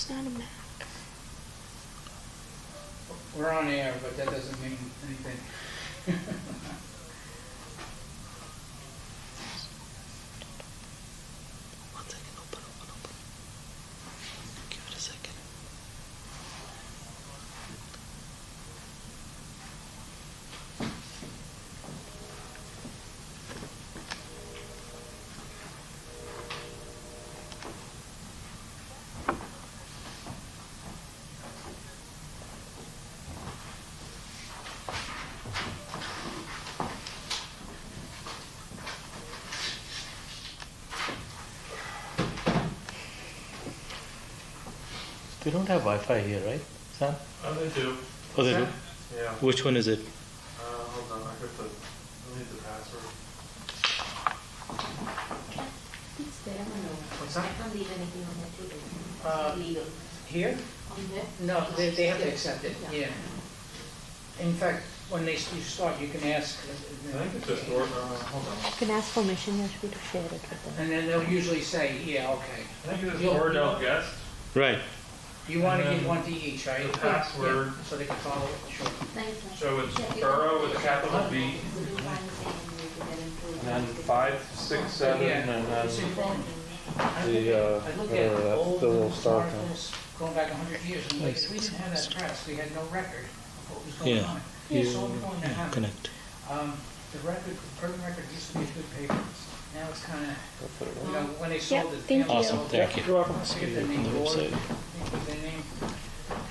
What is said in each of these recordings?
It's not a Mac. We're on air, but that doesn't mean anything. One second, open. Give it a second. They don't have Wi-Fi here, right, Sam? Oh, they do. Oh, they do? Yeah. Which one is it? Hold on, I need the password. It's there. What's that? Don't leave anything on that table. Uh, It's illegal. Here? On there? No, they have to accept it, Yeah. yeah. In fact, when you start, you can ask. I think it's just, hold on. You can ask permission, Yashvi, to share it with them. And then they'll usually say, yeah, okay. I think it's You'll- Oradell guest. Right. You want to And give then one to each, right? the password. Yeah, so they can follow it, sure. Thanks. So it's Borough with a capital B, and then 5, 6, 7, Yeah, and it's then important. the, I look at that's old the little news star thing. articles going back 100 years, and Nice. we didn't have that press, we had no record of what was going Yeah. on. It's so important to have it. Connect. The Permanent Record used to be a good paper. Now it's kind of, you know, when they Yeah, sold it. thank you. Awesome, thank you. You're welcome. I forget their On name, the Lord, website. they put their name,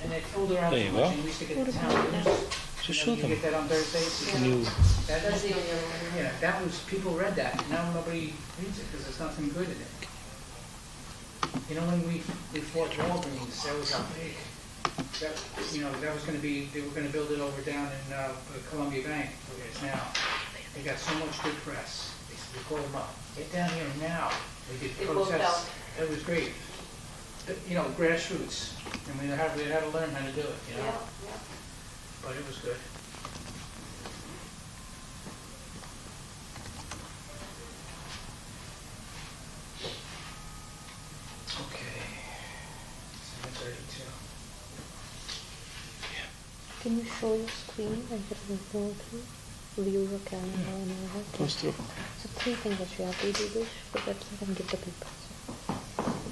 and they fooled around There so you much, go. and we used to get the town news. Just You show know, you them. get that on Thursdays. New. That That's was, the only other one. yeah, that was, people read that, now nobody reads it because there's nothing good in it. You know, when we fought Walgreens, that was how big. That, you know, that was gonna be, they were gonna build it over down in Columbia Bank, where it is now. They got so much good press. They said, we called them up, get down here now. They did It worked protests. out. It was great. But, you know, grassroots, and we had to learn how to do it, you know, Yeah. but it was good. Okay, 7:32. Can you show your screen and it will go through? View your camera and all that? Goes through. So 3 things that you have to do this, the website and give the papers.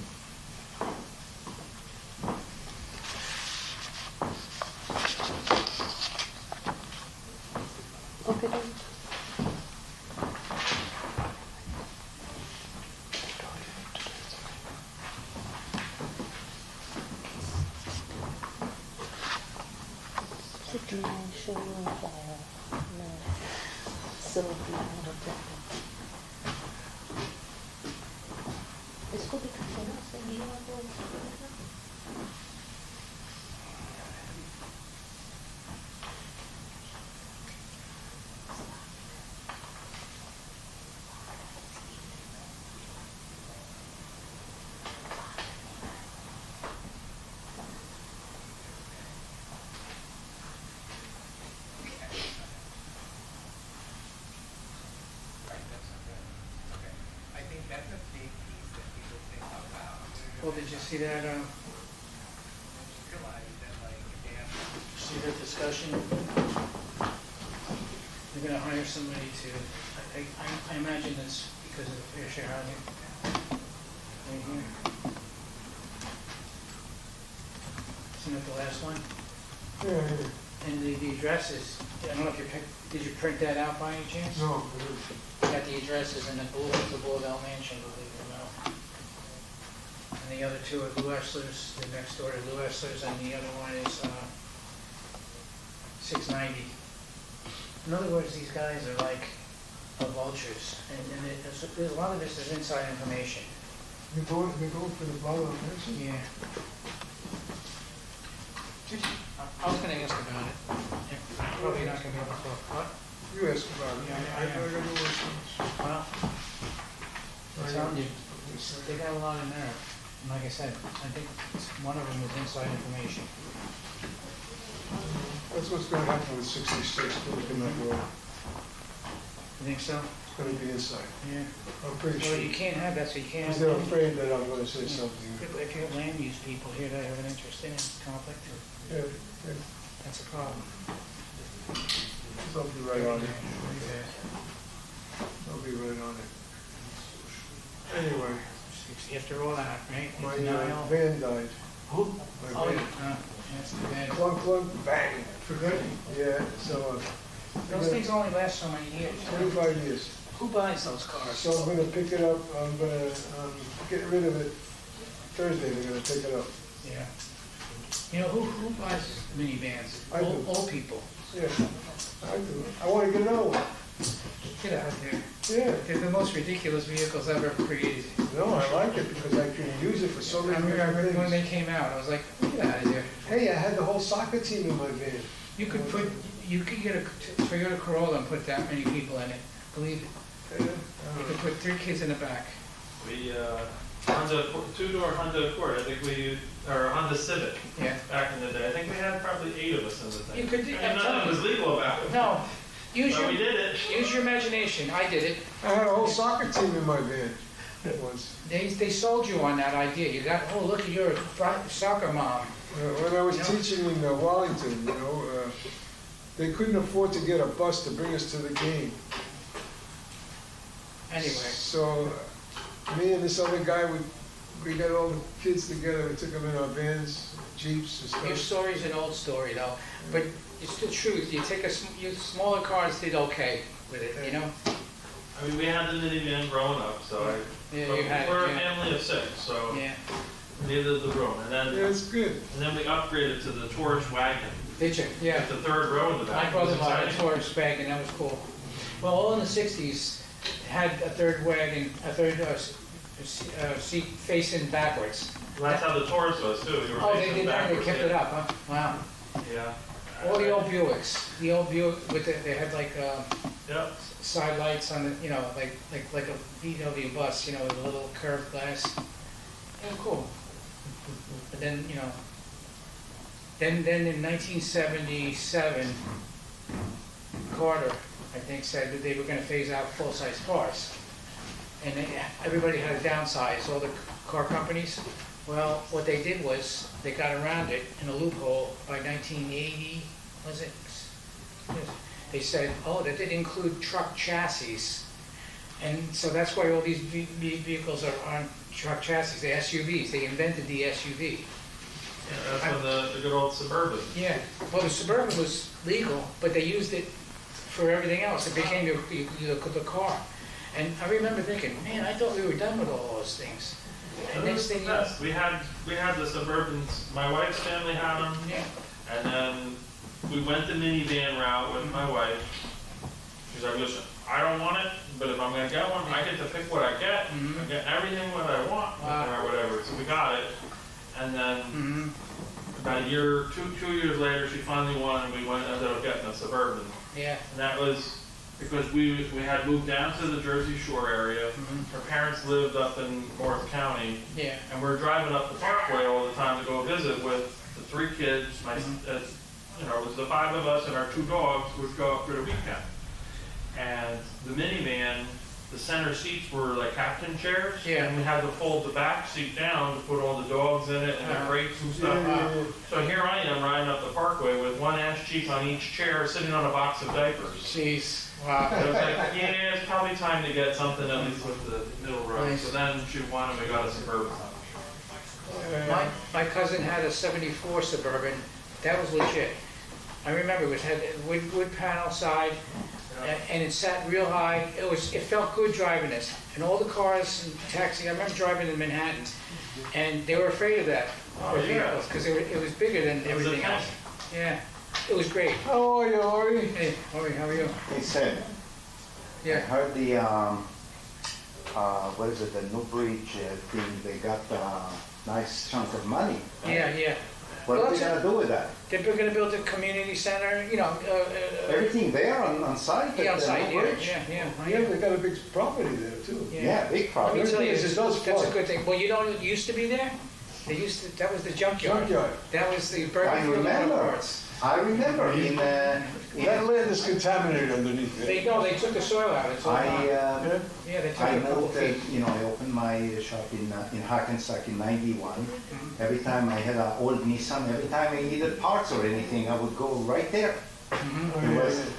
Okay then. Sit down and show you the facility and objective. इसको दिखाते ना सही है तो I think that's a big piece that people think about. Well, did you see that, Realize that like they have see that discussion? They're gonna hire somebody to, I imagine it's because of the fair share housing. Right here. Isn't that the last one? And the addresses, I don't know if you did you print that out by any chance? No, Got the addresses in the Oradell Mansion, believe it or not. And the other two are Lou Esler's, the next door to Lou Esler's, and the other one is 690. In other words, these guys are like vultures, and there's a lot of this is inside information. We're going for the blow on this. Yeah. I was gonna ask about it. Yeah, probably not gonna be able to talk. What? You asked about it. Yeah, I gotta do this. Well, I'm telling you, they got a lot in there. And like I said, I think one of them is inside information. That's what's gonna happen with 66, Pelican Neck Road. You think so? It's gonna be inside. Yeah. I'm pretty Well, sure. you can't have that, so you can't Because have. they're afraid that I'm gonna say something. If you have land use people here that have an interest in conflict, Yeah, yeah, that's a problem. I'll be right on it. I'll be right on it. Anyway, After all that, right? my Denial. van died. Who? My Oh, van. that's too bad. Clunk, clunk, bang. For good? Yeah, so, Those things only last so many years. 25 years. Who buys those cars? So I'm gonna pick it up, I'm gonna, get rid of it Thursday, they're gonna pick it up. Yeah. You know, who buys minivans? I do. Old people. Yeah, I do. I wanna get another one. Get out there. Yeah. They're the most ridiculous vehicles ever created. No, I like it because I can use it for so I many remember different when they things. came out, I was like, get out of there. Hey, I had the whole soccer team in my van. You could get a Toyota Corolla and put that many people in it. Believe it. Yeah. You could put 3 kids in the back. We, Honda, two-door Honda Accord, I think we, or Honda Civic, Yeah. back in the day. I think we had probably 8 of us in the thing. You could do- And nothing was legal about it. No, use But we your, did it. use your imagination. I did it. I had a whole soccer team in my van once. They sold you on that idea. You got, oh, look at your soccer mom. When I was Yeah. teaching in Wallington, they couldn't afford to get a bus to bring us to the game. Anyway, So me and this other guy, we got all the kids together, we took them in our vans, Jeeps and your stuff. story's an old story though, but it's the truth. You take your smaller cars did okay with it, you know? I mean, we had the minivan growing up, so Yeah, but you had it, we're a yeah. family of 6, so Yeah. we needed the room. Yeah, it's good. And then we upgraded to the tourist wagon, Did you? Yeah. with the 3rd row in the back. My It brother was bought a exciting. Taurus wagon, that was cool. Well, all in the 60s, had a third wagon, a third seat facing backwards. Well, that's how the Taurus was too. You were Oh, they facing did that, they backwards, kept yeah. it up, huh? Wow. Yeah. All the old Buicks, with they had like Yep. side lights on the, you know, like a VW bus, you know, with a little curved glass. Yeah, cool. But then, you know, then in 1977, Carter, I think, said that they were gonna phase out full-size cars. And everybody had to downsize, all the car companies. Well, what they did was, they got around it in a loophole by 1980, was it? They said, oh, that didn't include truck chassis. And so that's why all these vehicles are on truck chassis, the SUVs. They invented the SUV. Yeah, that's when the good old Suburban. Yeah, well, the Suburban was legal, but they used it for everything else. It became the car. And I remember thinking, man, I thought we were done with all those things. And It next was the thing you know, best. We had the Suburbans. My wife's family had them, yeah, and then we went the minivan route with my wife. She's like, listen, I don't want it, but if I'm gonna get one, I get to pick what I get. I get everything what I want, Wow. or whatever. So we got it, and then mhm, about a year, two years later, she finally won, and we ended up getting a Suburban. yeah, And that was because we had moved down to the Jersey Shore area. mhm, Her parents lived up in North County, yeah, and we're driving up the parkway all the time to go visit with the 3 kids. You know, it was the 5 of us and our 2 dogs would go up for the weekend. And the minivan, the center seats were like captain chairs. Yeah. And we had to fold the back seat down to put all the dogs in it and the crates and stuff. Yeah. So here I am riding up the parkway with 1 ass cheek on each chair, sitting on a box of diapers. jeez, wow. I was like, yeah, it's probably time to get something at least with the middle row. Nice. So then she won and we got a Suburban. My cousin had a 74 Suburban, that was legit. I remember it had wood panel side, and it sat real high. It felt good driving this. And all the cars and taxi, I remember driving in Manhattan, and they were afraid of that, Oh, yeah. because it was bigger than It was a everything tank. else. Yeah, it was great. How are you, Ori? Hey, Ori, how are you? He said, I Yeah, heard the, what is it, the New Bridge thing, they got a nice chunk of money. yeah. What Well, are they that's gonna do with that? They're gonna build a community center, you know, Everything there on site yeah, on at the site, New yeah, Bridge? Yeah, they got a big property there too. Yeah, big Let problem. me tell you, It does that's a flood. good thing. Well, you know, it used to be there? They used to, that was the junkyard. Junkyard. That was the I Berkeley Field remember. parts. I remember in, That land is contaminated underneath They, it. no, they took the soil out, it's all gone. Yeah? Yeah, they took I it a couple moved, feet. I opened my shop in Hackensack in '91. Every time I had an old Nissan, every time I needed parts or anything, I would go right there. It was,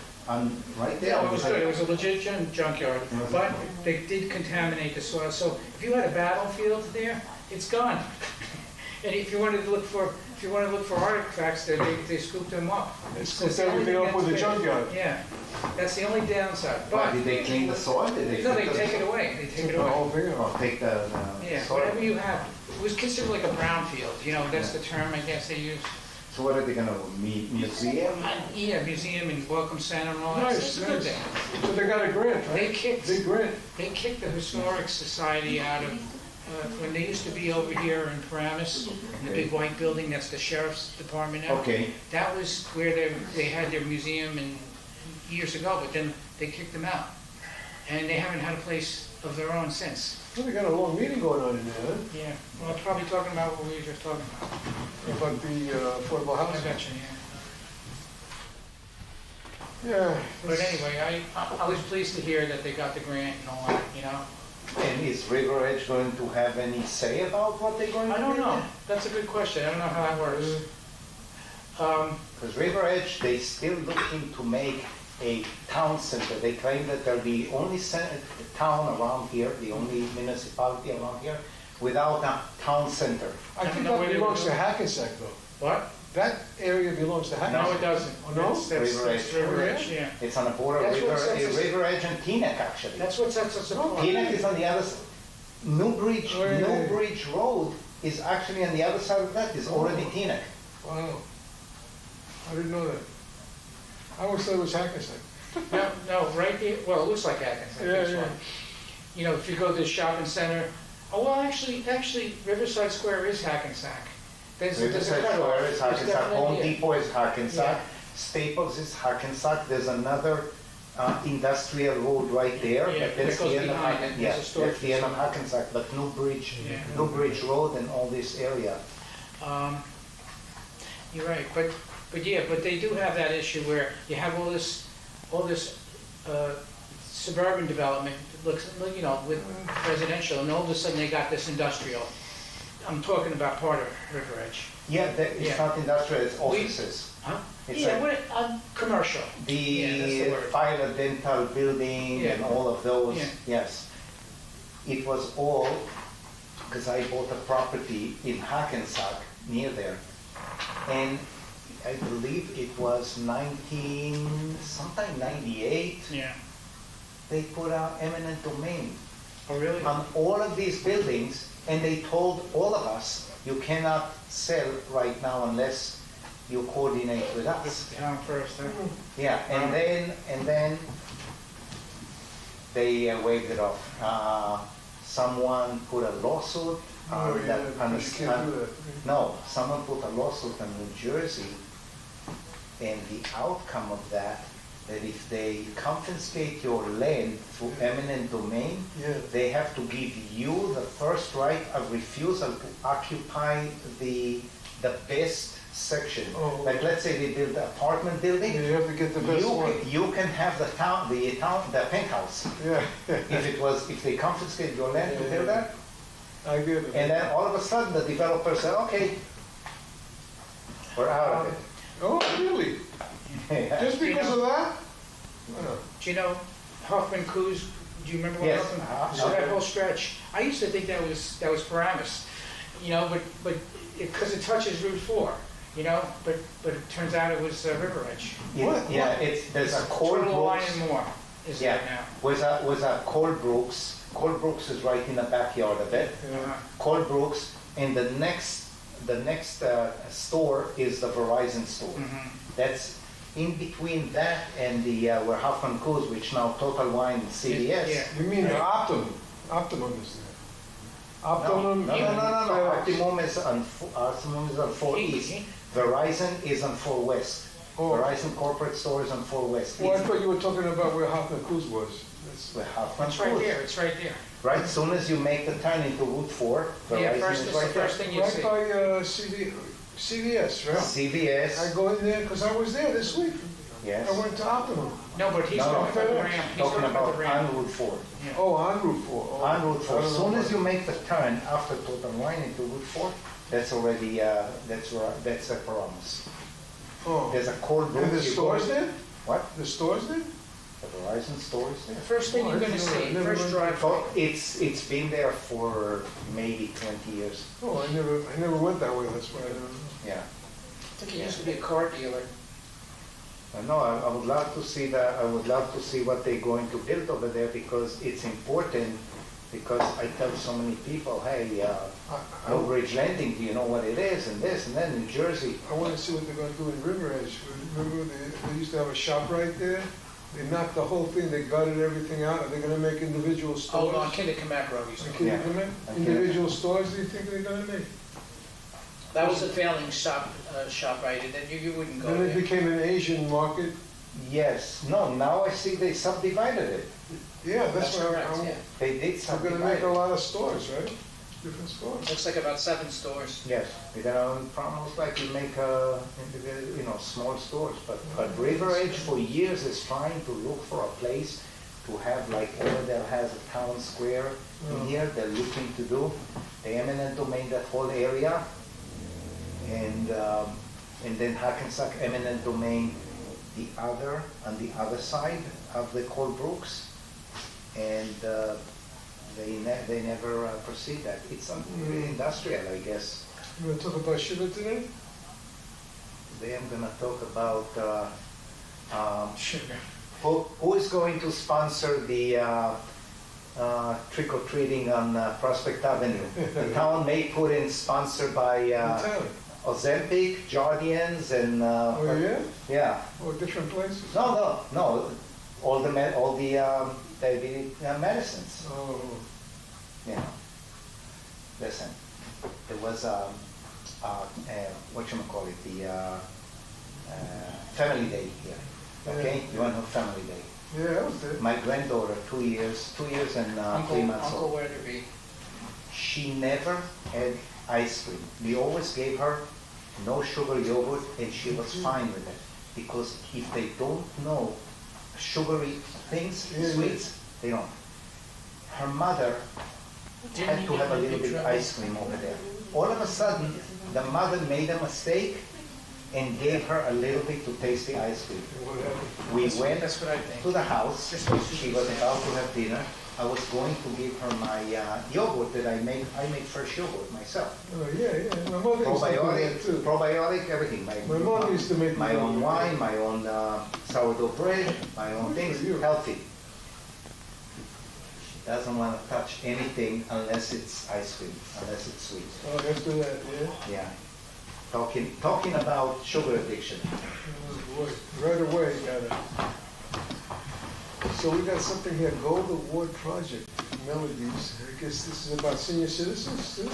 right there. Yeah, it was good, it was a legit junkyard, Yeah. but they did contaminate the soil, so if you had a battlefield there, it's gone. And if you wanted to look for artifacts there, they scooped them up. They That's scooped the only everything thing up with that's the there. junkyard. Yeah, that's the only downside, Why, but, did they clean the soil? Did they? no, they filter take the it away, they take it The away. whole thing Or off. take the Yeah, soil? whatever you have, it was considered like a brownfield, that's the term I guess they use. So what are they gonna, museum? Yeah, museum and welcome center and all that, Nice, it's a good nice. thing. So they got a grant, They right? kicked, Big grant. they kicked the Historic Society out of, when they used to be over here in Paramus, in the big white building, that's the sheriff's department now. Okay, That was where they had their museum and years ago, but then they kicked them out. And they haven't had a place of their own since. Well, they got a long meeting going on in there, huh? Yeah, well, probably talking about what we were just talking about. About the affordable I housing. got you, yeah. Yeah. But anyway, I was pleased to hear that they got the grant and all that, and is River Edge going to have any say about what they're going to I do? don't know, that's a good question, I don't know how that works. Because River Edge, they still looking to make a town center. They claim that they're the only town around here, the only municipality around here, without a town center. I think know that where they belongs were to going. Hackensack though. What? That area belongs to Hackensack. No, it doesn't. Oh, no? That's River that's Edge. River Oh, yeah? Edge, yeah. It's on the border of That's what sets us- River Edge and Teaneck, actually. That's what sets us apart. Teaneck is on the other, Newbridge, Oh, yeah, yeah. Newbridge Road is actually on the other side of that, is already Teaneck. Wow. I didn't know that. I always thought it was Hackensack. No, right there, well, it looks like Hackensack, Yeah, that's yeah. why. If you go to the shopping center, actually, Riverside Square is Hackensack. There's a Riverside cutoff. Square is There's Hackensack, definitely Home a- Depot is Hackensack, Yeah. Staples is Hackensack, there's another industrial road right there. Yeah, but that's that goes the end of behind Hacken- it. Yeah, There's a storage that's the end of Hackensack, but Yeah. Newbridge Road and all this area. You're right, but they do have that issue where you have all this suburban development, that looks, with residential, and all of a sudden they got this industrial. I'm talking about part of River Edge. Yeah, it's Yeah. not industrial, it's offices. Huh? It's Yeah, like commercial. Yeah, that's the the word. fire dental building and Yeah. all of those, Yeah. yes. It was all, because I bought a property in Hackensack near there. And I believe it was sometime 98, Yeah. they put out eminent domain Oh, really? on all of these buildings, and they told all of us, you cannot sell right now unless you coordinate with us. Town first, huh? Yeah, and then they waived it off. Someone put a lawsuit Oh, on yeah, that. because you can't do that. No, someone put a lawsuit in New Jersey, and the outcome of that if they confiscate your land through eminent domain, Yeah. they have to give you the first right of refusal to occupy the best section. Oh. Like, let's say they build an apartment building, You have to get the best one. you can have the penthouse. Yeah. If they confiscate your land to build that, I get it. and then all of a sudden the developer said, okay, we're out of it. Oh, really? Just because of that? Wow. Do you know Huffman Coos? Do you remember what Yes. Huffman? So that whole stretch, I used to think that was Paramus, but because it touches Route 4, but it turns out it was River Edge. What? Yeah, there's a Cold Turtle Line Brooks. and more is Yeah, there now. was a Cold Brooks. Cold Brooks is right in the backyard of it. Uh-huh. Cold Brooks, and the next store is the Verizon store. Mhm. That's in between that and the where Huffman Coos, which now Total Wine and CVS. Yeah. You mean the Optimum? Optimum is there. Optimum. No. FedEx. Optimum is on 4 East. Verizon is on 4 West. Oh. Verizon corporate store is on 4 West. Well, I thought you were talking about where Hoffman Coos was. That's- Where Huffman It's right Coos. there, it's right there. right soon as you make the turn into Route 4, Yeah, Verizon first, is it's the right there. first thing you Right see. by CVS, right? I CVS, go in there, because I was there this week. yes. I went to Optimum. No, but he's No, talking about the FedEx. ramp, he's Talking talking about about the ramp. on Route 4. Yeah. Oh, on Route 4. Oh, On Route 4, I don't as know soon as about- you make the turn after Total Wine into Route 4, that's already, that's a promise. Oh, There's a cold route. and the you go stores in- there? What? The stores there? The Verizon stores there? The first thing you're gonna see, Never first went- drive. Oh, it's been there for maybe 20 years, Oh, I never went that way, that's why I don't know. yeah. I think it used to be a car dealer. No, I would love to see that, I would love to see what they're going to build over there because it's important, because I tell so many people, hey, Oak Ridge Landing, do you know what it is, and this, and then New Jersey. I want to see what they're gonna do in River Edge. Remember, they used to have a shop right there? They knocked the whole thing, they gutted everything out. Are they gonna make individual Oh, stores? on Kennecott Road, you said. Can you Yeah. come in? Okay. Individual stores, do you think they're gonna make? That was a failing shop, right, and then you wouldn't go Then it there. became an Asian market. Yes, no, now I see they subdivided it. Yeah, that's That's what correct, I'm, yeah. They did they're gonna subdivide make a it. lot of stores, right? Different stores. Looks like about 7 stores. Yes, they're gonna almost like you make small stores, but River Edge for years is trying to look for a place to have like Oradell has a town square in here, they're looking to do. The eminent domain, that whole area, and then Hackensack eminent domain, on the other side of the Colbrooks, and they never proceed that. It's something really industrial, I guess. You wanna talk about sugar today? Today I'm gonna talk about Sugar. who is going to sponsor the trick-or-treating on Prospect Avenue. The town may put in sponsored by In town. Ozempic, Jardians, and Oh, yeah? yeah. Or different places? No. All the diabetic medicines. Oh, You know. Listen, there was whatchamacallit, the Family Day here. Okay, you want to know Family Day? yeah, I was there. My granddaughter, 2 years and 3 months Uncle old. Weatherby. She never had ice cream. We always gave her no sugar yogurt, and she was fine with it. Because if they don't know sugary things, Yeah, sweets, they don't. Her mother had to have a little bit of ice cream over there. All of a sudden, the mother made a mistake and gave her a little bit to taste the ice cream. What happened? We went That's what I think. to the house, she was about to have dinner. I was going to give her my yogurt that I make fresh yogurt myself. Oh, yeah. My mother used to do that too. Probiotic, everything. My mom used to make my the own yogurt. wine, my own sourdough bread, my own Good things, for you. healthy. She doesn't want to touch anything unless it's ice cream, unless it's sweet. Oh, after that, yeah? Yeah. Talking about sugar addiction. Oh, boy. Right away, got it. So we got something here, Gold Award Project, Melodies. I guess this is about senior citizens too?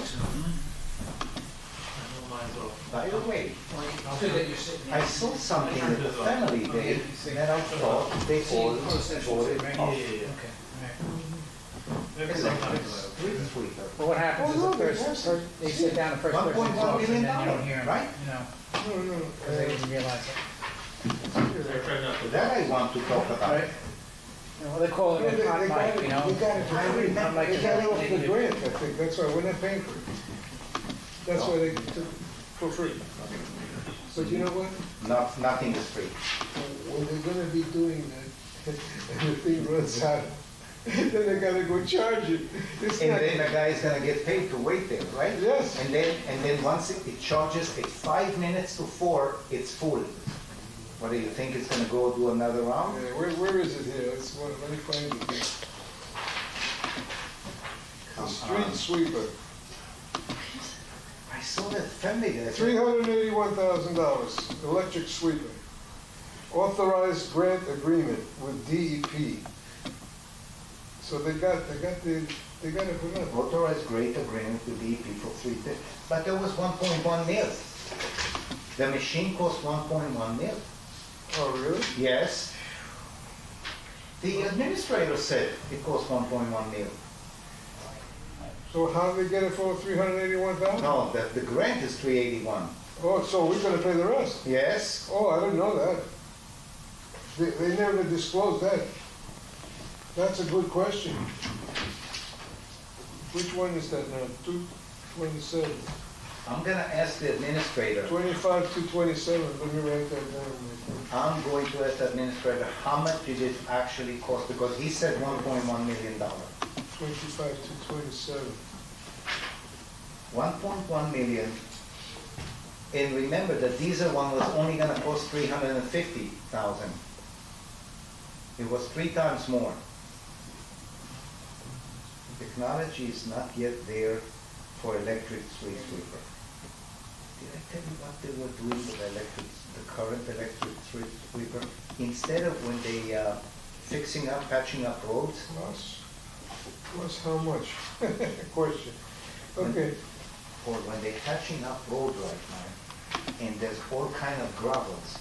By the way, Good that you're sitting here. I saw something at the Family Day that I thought they all voted off. Okay, all right. It's like a street sweeper. Well, what happens is Oh, the no, first, they sit down, the first person 1.1 talks, and million then you don't hear them, right? you know, No, because they didn't realize it. That I want to talk about. Right? You know, well, they call it a hot mic, you know? They got it, I remember- Not like they got it off the they- grant, I think, that's why, we're not paying for it. That's why they took for free. But you know what? Nothing is free. When they're gonna be doing that, and the thing runs out, then they gotta go charge it. It's And not- then the guy is gonna get paid to wait there, right? Yes. And then once it charges at 5 minutes to 4, it's full. What do you think it's gonna go do another round? Yeah, where is it here? Let me find it here. The street sweeper, I saw that Family Day. $381,000, electric sweeper. Authorized grant agreement with DEP. So they got it put up. Authorized great agreement with DEP for 350, but there was 1.1 mil. The machine cost 1.1 mil. Oh, really? Yes. The administrator said it cost 1.1 mil. So how did they get it for 381,000? No, the grant is 381. Oh, so we're gonna pay the rest? Yes? Oh, I didn't know that. They never disclosed that. That's a good question. Which one is that now? 227, I'm gonna ask the administrator. 25 to 27, let me write that down. I'm going to ask the administrator how much did it actually cost, because he said $1.1 million. 25 to 27. 1.1 million. And remember, the diesel one was only gonna cost 350,000. It was 3 times more. Technology is not yet there for electric street sweeper. Did I tell you what they were doing with the current electric street sweeper? Instead of when they fixing up, patching up roads, Plus how much? Question. Okay. or when they're patching up road right now, and there's all kind of gravels,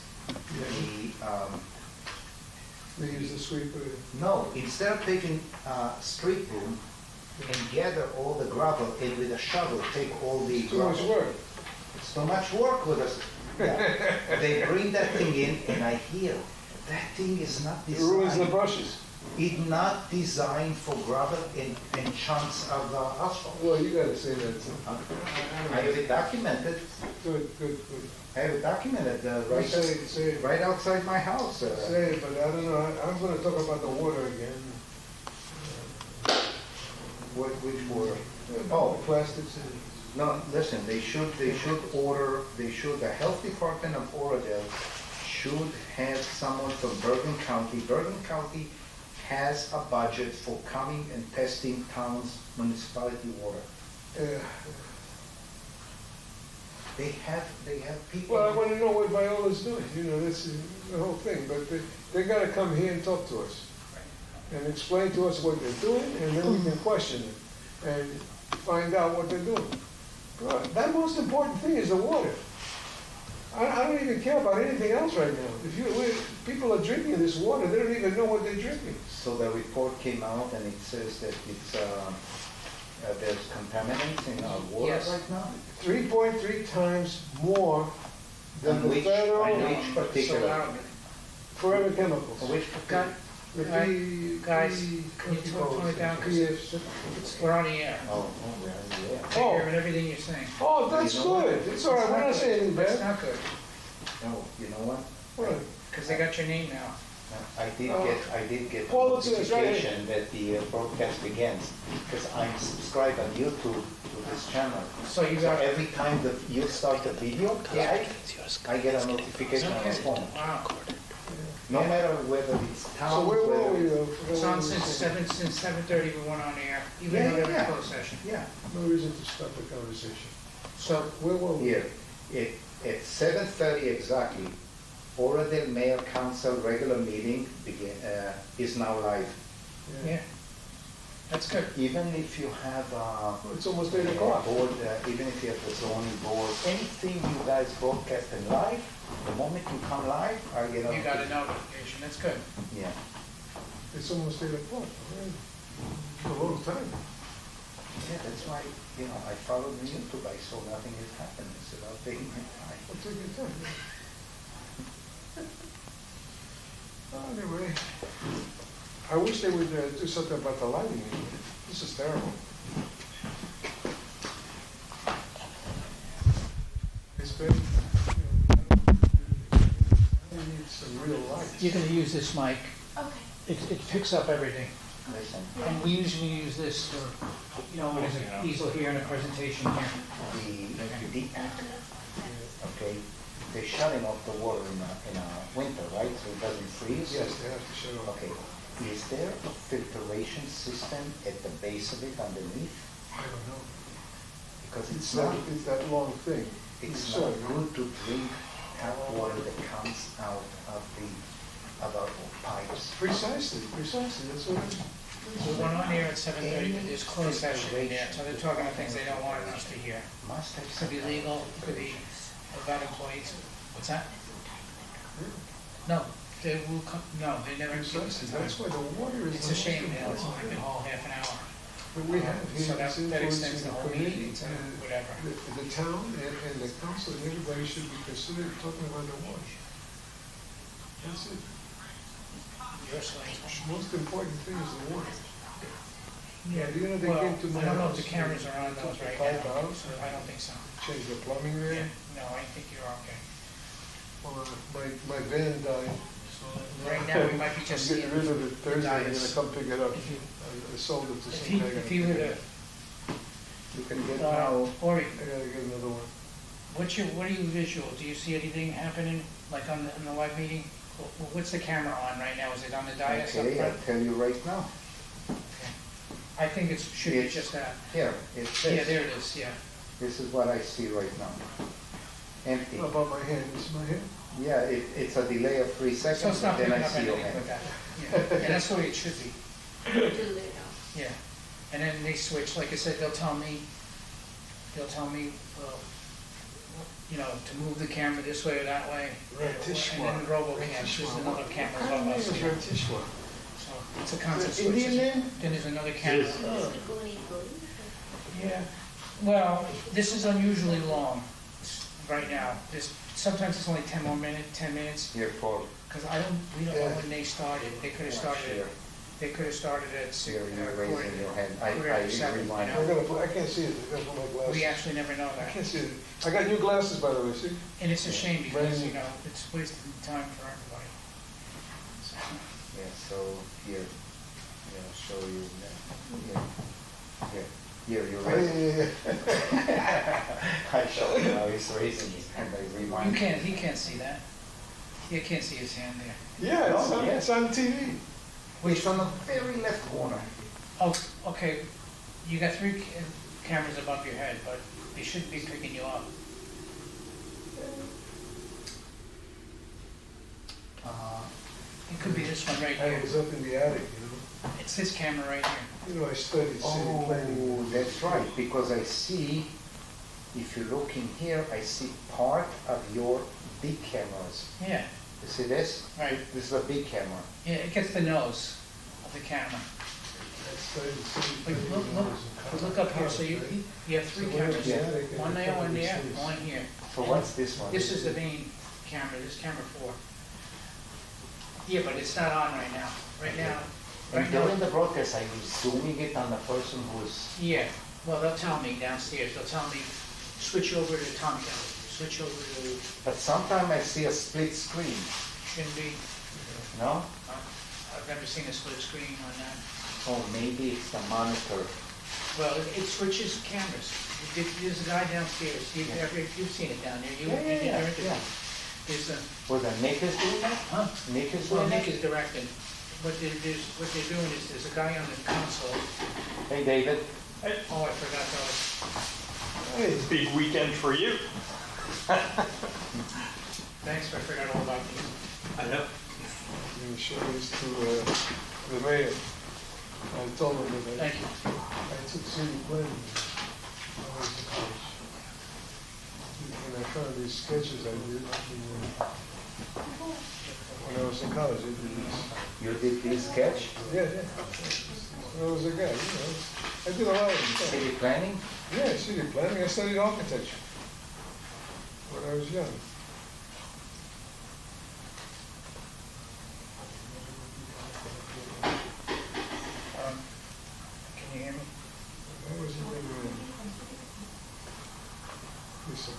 They use the sweeper. no, instead of taking street broom and gather all the gravel and with a shovel take all the Too much gravel. work. It's too much work with us. Yeah. They bring that thing in and I hear, that thing is not It ruins the designed, brushes. it's not designed for gravel and chunks of asphalt. Well, you gotta say that too. I have it documented, Good, good, good. I have it documented Say it. right outside my house. Say it, but I don't know, I'm gonna talk about the water again. Which were, Oh, plastics and. no, listen, the health department of Oradell should have someone from Bergen County. Bergen County has a budget for coming and testing towns' municipality water. They have people. Well, I wanna know what Viola's doing, you know, this is the whole thing, but they gotta come here and talk to us. And explain to us what they're doing, and then we can question it, and find out what they're doing. Well, that most important thing is the water. I don't even care about anything else right now. People are drinking this water, they don't even know what they're drinking. So the report came out and it says that there's contaminants in our water Yes. right now? 3.3 times more than the Which federal particular? forever chemicals. Which particular? The Guys, can you tone it down? 'Cause we're on the air. Oh, yeah. I'm hearing everything you're saying. Oh, that's You know good, it's all right, we're not saying anything That's bad. not good, No, you know what? What? because they got your name now. I did get Paul, it's right notification that the broadcast begins, because I'm subscribed on YouTube to this channel. So you So got, every time that you start the video, Yeah. I get a notification on my phone. wow. No matter whether it's So town, where were we? whether, It's on since 7:30 we went on air, even though they're in closed session. yeah, No reason to stop the conversation. So, Where were we? here, at 7:30 exactly, Oradell Mayor Council regular meeting is now live. yeah, that's good. Even if you have It's almost 8 o'clock. board, even if you have the zoning board, anything you guys broadcast in live, the moment you come live, I get You got a notification, that's good. Yeah. It's almost 8 o'clock, already. It's a long time. Yeah, that's why, I followed the YouTube, I saw nothing has happened, I said, I'll take my time. I'll take your time. Anyway, I wish they would do something about the lighting. This is terrible. It's been, we need some real lights. You're gonna use this mic, Okay. it picks up everything. Listen, And we usually use this for, there's an easel here and a presentation here. the act, okay, they're shutting off the water in winter, right, so it doesn't freeze? Yes, they have to shut off. Okay, is there a filtration system at the base of it underneath? I don't know. Because It's that long thing. it's so- not good to drink tap water that comes out of our pipes. Precisely, that's what it is. We went on air at 7:30, but there's closed session in there, so they're talking about things they don't want us to hear. Must have Could be some- legal, could be about employees. What's that? No, they will come, no, they never give us Precisely, the time. that's why the water is. It's the a shame, most it's important like a thing. whole half an hour. But we have So here, that, it's that extends influencing the the whole meeting community, to whatever. the town and the council, and everybody should be considered talking about the water. That's it. Your side. The most important thing is the water. Yeah, You know, they well, came to my I don't know if house, the cameras they are on took those the right pipe now. out. I don't think so. Change the plumbing Yeah, there. no, I think you're okay. My van died. Right now, we might be I'm just getting seeing rid of it Thursday, I'm diets. gonna come pick it up. If you- I sold it to If some he, guy. if he were to, You can get, Ori, I gotta get another one. what are you visual? Do you see anything happening, like on the live meeting? What's the camera on right now? Is it on the dais up Okay, I'll front? tell you right now. Okay. I think it should be It's- just that. Here, it Yeah, says, there it is, yeah. this is what I see right now. Empty. How about my hand, this is my hand? Yeah, it's a delay of 3 So seconds, it's not and then picking I up see your anything hand. with that. Yeah, and that's the way it should be, Delay. yeah. And then they switch, like I said, they'll tell me, you know, to move the camera this way or that way. Ratishwa. And then RoboCam, there's another camera What kind of name above is us. Ratishwa? So it's a constant Is it Indian switch. name? Then there's another camera. Yes. Yeah, well, this is unusually long right now. Sometimes it's only 10 minutes, Here, Paul, because we don't know when they started. They could have started here, at 6. here, you're raising your hand. Quarter to 7, remind you I'm know? gonna put, I can't see it, I gotta put my glasses. We actually never know I that. can't see it. I got new glasses, by the way, see? And it's a shame because, Brand you new. know, it's wasted time for everybody. So, Yeah, so here, I'll show you, here, you're Oh, raising. yeah. I show you now, he's raising his hand, I remind. he can't see that. You can't see his hand there. Yeah, Oh, yeah. it's on TV. It's on the very left corner. Oh, okay, you got 3 cameras above your head, but they shouldn't be picking you up. It could be this one right I here. was up in the attic, you know? It's this camera right here. You know, I studied city planning. Oh, that's right, because I see, if you look in here, I see part of your big cameras. Yeah, You see this? right. This is a big camera. Yeah, it gets the nose of the camera. I studied city But planning. look up here, so you have 3 So where's cameras. the attic and One the there, one camera there, is? one here. So what's this one? This is the main camera, this camera 4. Yeah, but it's not on right now. Right now, And right during now, the broadcast, are you zooming it on the person who's, yeah. Well, they'll tell me downstairs, they'll tell me, switch over to Tom Kelly, switch over to, but sometimes I see a split screen, shouldn't be, no? I've never seen a split screen on that. Or maybe it's the monitor. Well, it switches cameras. There's a guy downstairs, you've seen it down there, you did your interview. There's a, Was that Nick is doing that? huh? Nick is Well, doing Nick that? is directing. What they're doing is, there's a guy on the console. Hey, David. Oh, I forgot those. Hey, Big weekend for you. Thanks, I forgot all about these. I know. I'm gonna show this to the mayor. I told him that Thank you. I took city planning. I was in college. And I found these sketches I did when I was in college. I did these. You did this sketch? Yeah, yeah. When I was a guy, you know. I did a lot of them. City planning? Yeah, city planning. I studied architecture when I was young. Can you hear me? I was in listen,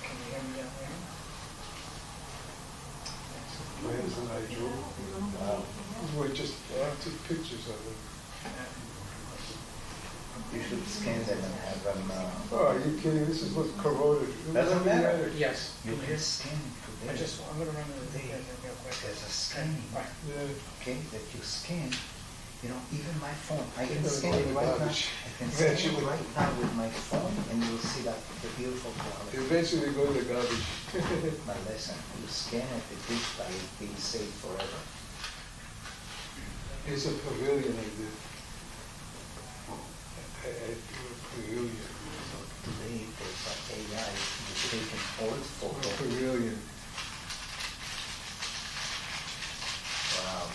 Can you hear me down there? plans that I drew. These were just, I took pictures of them. You should scan them and have them, Oh, are you kidding? This is what corroded. It was Doesn't on the matter. attic. Yes. you can scan it I today. just, I'm gonna run the thing real quick. There's a scanning, Right. Yeah. okay, that you scan. You know, even my phone, I can You're scan gonna it go to right now. garbage. I can scan it Eventually. right now with my phone and you'll see that, the beautiful quality. Eventually go to the garbage. Now listen, you scan it, the digital is being saved forever. It's a pavilion I did. I do a pavilion. Today, there's an AI, you take an old A photo. pavilion. Wow.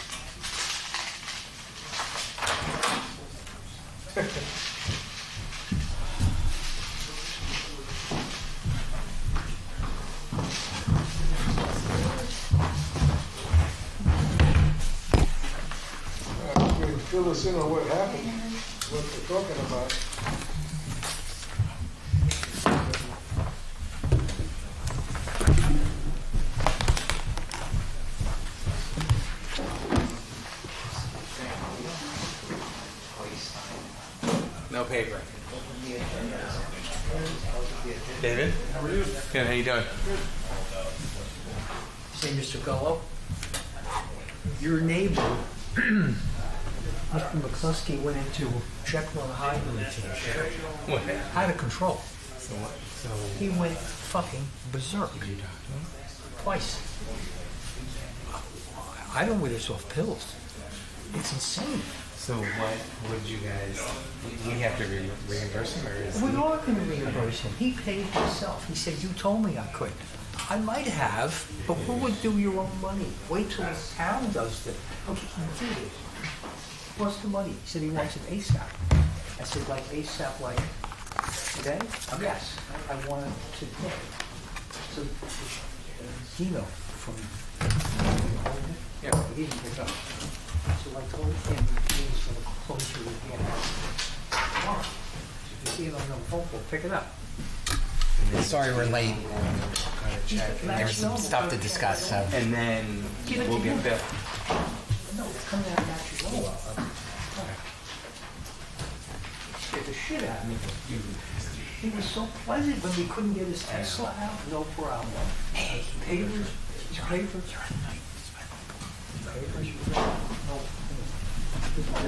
fill us in on what happened, what they're talking about. No paper. David? How are you? Good, how you doing? Say, Mr. Gullo, your neighbor, Mr. McCluskey, went into Jekyll and Hyde routine. What? Out of control. So what? So, He went fucking berserk. Twice. I don't wear this off pills. It's insane. so what would you guys, we have to reimburse him, or is We he? are going to reimburse him. He paid himself. He said, you told me I could. I might have, but who would do your own money? Wait till the town does it. Okay, you do this. What's the money? He said he wants it ASAP. I said, like ASAP, like today? Yes, I want it today. So, Dino from, yeah, he didn't pick up. So I told him he's going to close your again. Tomorrow. If you see it on the phone call, pick it up. Sorry we're late. There's some stuff to discuss, So. And then we'll get Bill. No, it's coming out of natural. Scared the shit out of me. He was so pleasant when we couldn't get his Tesla out, no problem. Papers, papers. Papers, no.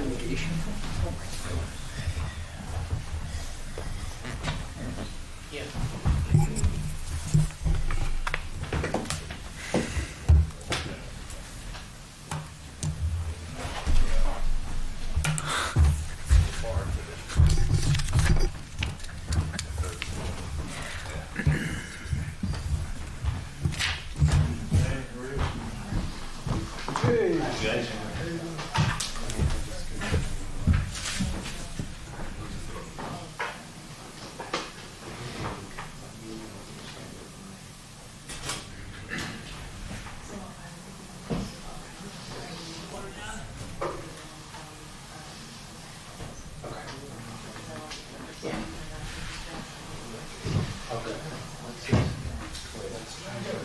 Litigation. Yeah. Hey,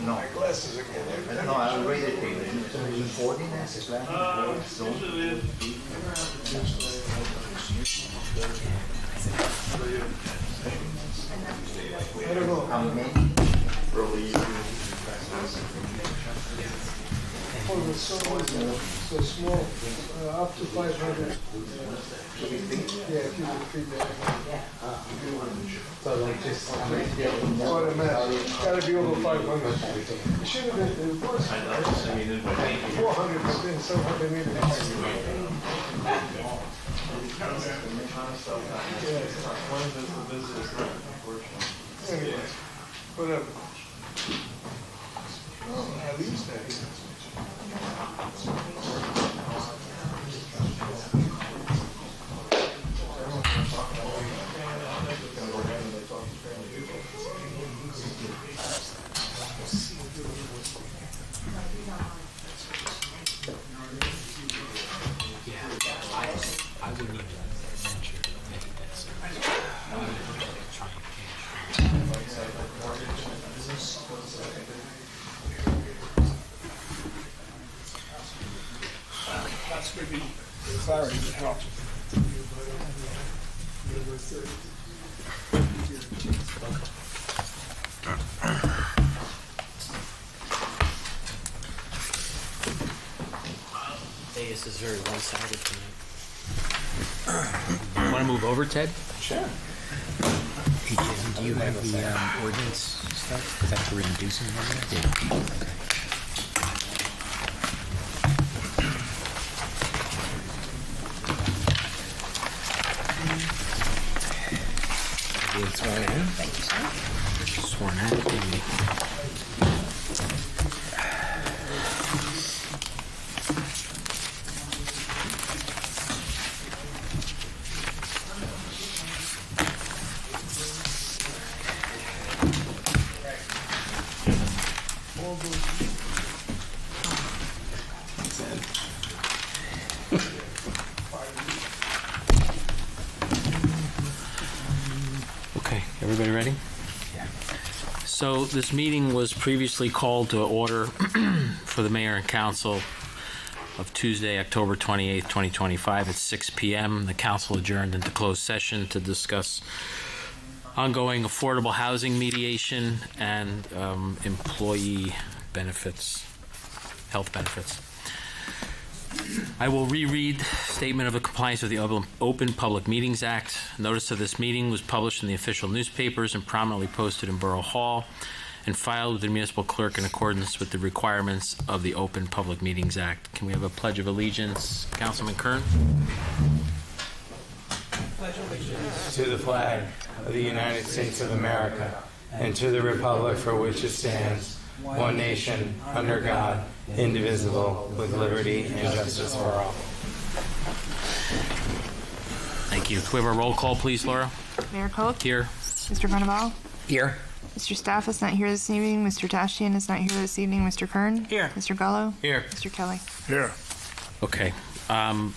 my glasses again. No, I'll read it to you. Ordinance is like so. I don't know. How many? Oh, the so small, up to 500. Yeah, if you repeat that. So like just, Automatic, gotta be over 500. It should have been, it was 400, but then somehow they made it. Anyway, whatever. Oh, at least that. I wouldn't even venture maybe that's That's going to be clarity that helps. This is very one-sided tonight. Want to move over, Ted? sure. Hey, Jim, do you have the ordinance stuff? Because I have to redo some of them. Okay. Being sworn in. Thank you, sir. Sworn in. Okay, everybody ready? Yeah. So this meeting was previously called to order for the mayor and council of Tuesday, October 28th, 2025 at 6 p.m. The council adjourned into closed session to discuss ongoing affordable housing mediation and employee benefits, health benefits. I will reread Statement of Compliance with the Open Public Meetings Act. Notice of this meeting was published in the official newspapers and prominently posted in Borough Hall and filed with the municipal clerk in accordance with the requirements of the Open Public Meetings Act. Can we have a Pledge of Allegiance? Councilman Kern? To the flag of the United States of America and to the republic for which it stands, one nation, under God, indivisible, with liberty and justice for all. Thank you. Can we have a roll call, please, Laura? Mayor Koch, Here. Mr. Venable, Here. Mr. Staff is not here this evening, Mr. Tashian is not here this evening, Mr. Kern. Here. Mr. Gallo. Here. Mr. Kelly. Here. Okay.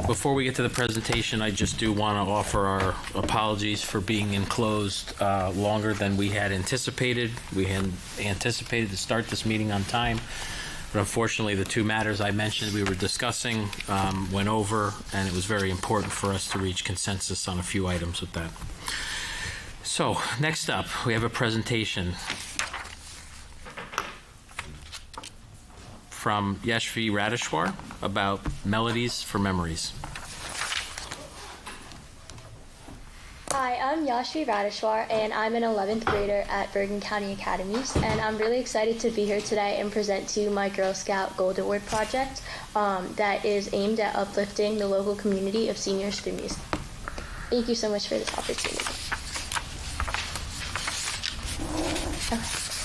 Before we get to the presentation, I just do want to offer our apologies for being enclosed longer than we had anticipated. We had anticipated to start this meeting on time, but unfortunately the two matters I mentioned we were discussing went over, and it was very important for us to reach consensus on a few items with that. So, next up, we have a presentation from Yashvi Radeshwar about Melodies for Memories. Hi, I'm Yashvi Radeshwar, and I'm an 11th grader at Bergen County Academies, and I'm really excited to be here today and present to you my Girl Scout Gold Award project that is aimed at uplifting the local community of seniors through music. Thank you so much for this opportunity.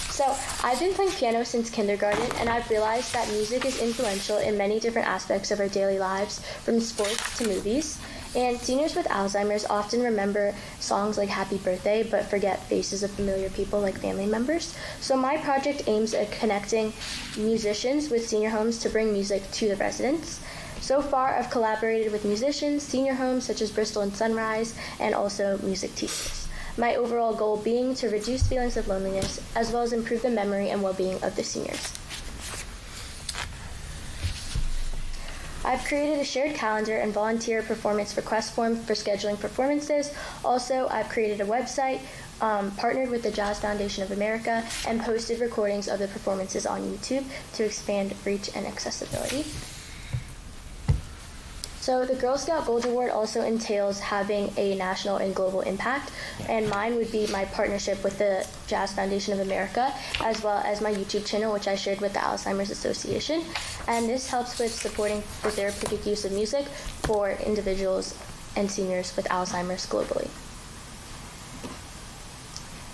So, I've been playing piano since kindergarten, and I've realized that music is influential in many different aspects of our daily lives, from sports to movies. And seniors with Alzheimer's often remember songs like Happy Birthday, but forget faces of familiar people like family members. So my project aims at connecting musicians with senior homes to bring music to the residents. So far, I've collaborated with musicians, senior homes such as Bristol and Sunrise, and also music teachers. My overall goal being to reduce feelings of loneliness, as well as improve the memory and well-being of the seniors. I've created a shared calendar and volunteer performance request form for scheduling performances. Also, I've created a website, partnered with the Jazz Foundation of America, and posted recordings of the performances on YouTube to expand reach and accessibility. So the Girl Scout Gold Award also entails having a national and global impact, and mine would be my partnership with the Jazz Foundation of America, as well as my YouTube channel, which I shared with the Alzheimer's Association. And this helps with supporting the therapeutic use of music for individuals and seniors with Alzheimer's globally.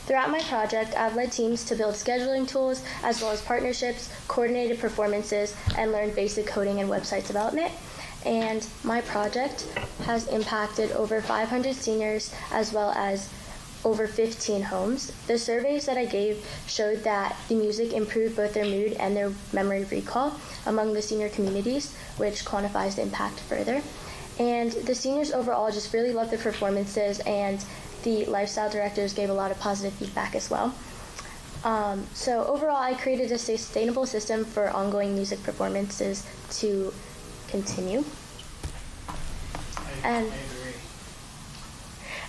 Throughout my project, I've led teams to build scheduling tools, as well as partnerships, coordinated performances, and learned basic coding and website development. And my project has impacted over 500 seniors as well as over 15 homes. The surveys that I gave showed that the music improved both their mood and their memory recall among the senior communities, which quantifies the impact further. And the seniors overall just really loved the performances, and the lifestyle directors gave a lot of positive feedback as well. So overall, I created a sustainable system for ongoing music performances to continue. And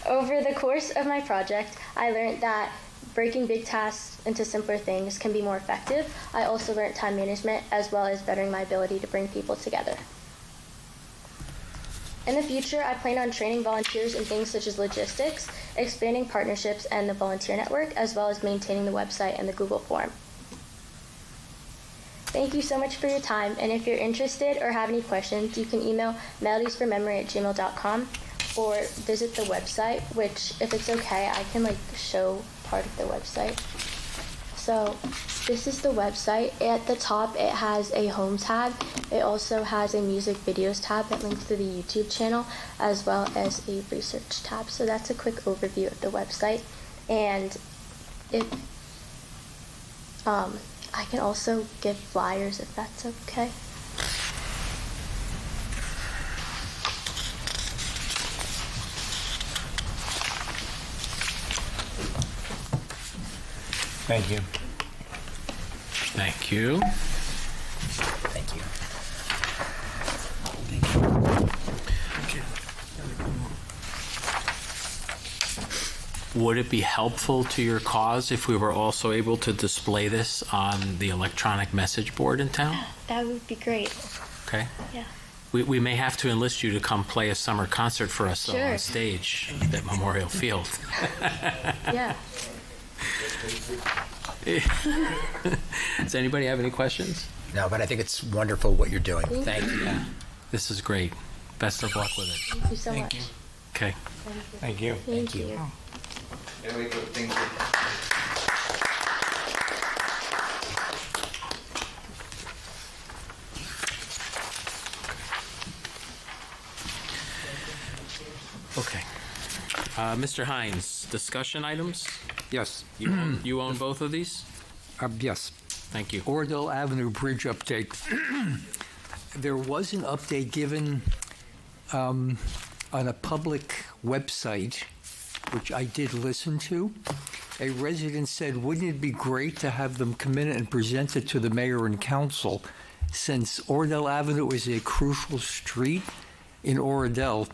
over the course of my project, I learned that breaking big tasks into simpler things can be more effective. I also learned time management, as well as bettering my ability to bring people together. In the future, I plan on training volunteers in things such as logistics, expanding partnerships and the volunteer network, as well as maintaining the website and the Google form. Thank you so much for your time, and if you're interested or have any questions, you can email melodiesformemory@gmail.com or visit the website, which, if it's okay, I can show part of the website. So this is the website. At the top, it has a home tab. It also has a music videos tab that links to the YouTube channel, as well as a research tab. So that's a quick overview of the website. And if I can also give flyers if that's okay. Thank you. Thank you. Thank you. Would it be helpful to your cause if we were also able to display this on the electronic message board in town? That would be great. Okay. Yeah. We may have to enlist you to come play a summer concert for us though, Sure. on stage at Memorial Field. Yeah. Does anybody have any questions? No, but I think it's wonderful what you're doing. Thank Thank you. This is great. Best of luck with it. Thank you so much. Okay. Thank you. Thank you. Thank you. Very good, thank you. Okay. Mr. Hines, discussion items? Yes, You own both of these? yes. Thank you. Oradell Avenue Bridge update. There was an update given on a public website, which I did listen to. A resident said, wouldn't it be great to have them come in and present it to the mayor and council, since Oradell Avenue is a crucial street in Oradell.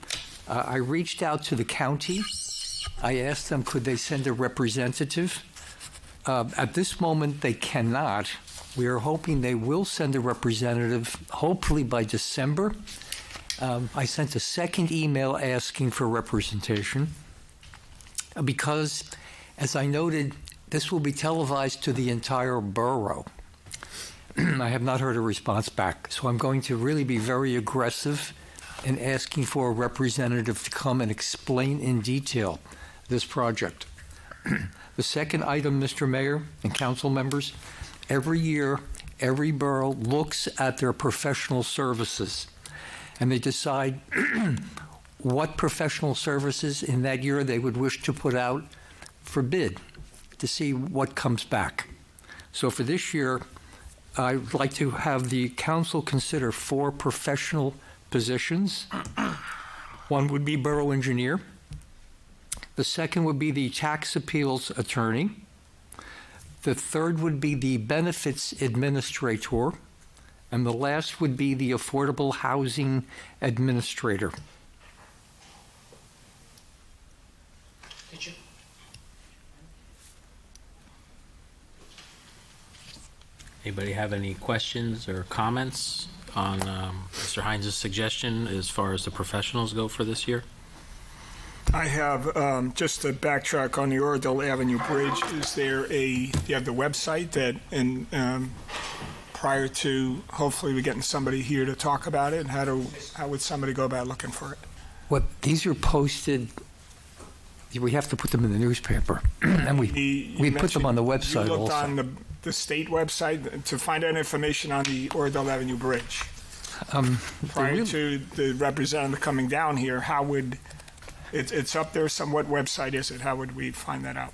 I reached out to the county. I asked them, could they send a representative? At this moment, they cannot. We are hoping they will send a representative, hopefully by December. I sent a second email asking for representation because, as I noted, this will be televised to the entire borough. I have not heard a response back, so I'm going to really be very aggressive in asking for a representative to come and explain in detail this project. The second item, Mr. Mayor and council members, every year, every borough looks at their professional services, and they decide what professional services in that year they would wish to put out for bid to see what comes back. So for this year, I'd like to have the council consider 4 professional positions. One would be borough engineer. The second would be the tax appeals attorney. The third would be the benefits administrator. And the last would be the affordable housing administrator. Did you, Anybody have any questions or comments on Mr. Hines' suggestion as far as the professionals go for this year? I have, just to backtrack on the Oradell Avenue Bridge, you have the website that, and prior to hopefully we getting somebody here to talk about it, how would somebody go about looking for it? What these are posted, we have to put them in the newspaper, and we put them on the website You looked also. on the state website to find out information on the Oradell Avenue Bridge. Prior to the representative coming down here, how would, it's up there somewhat, website is it? How would we find that out?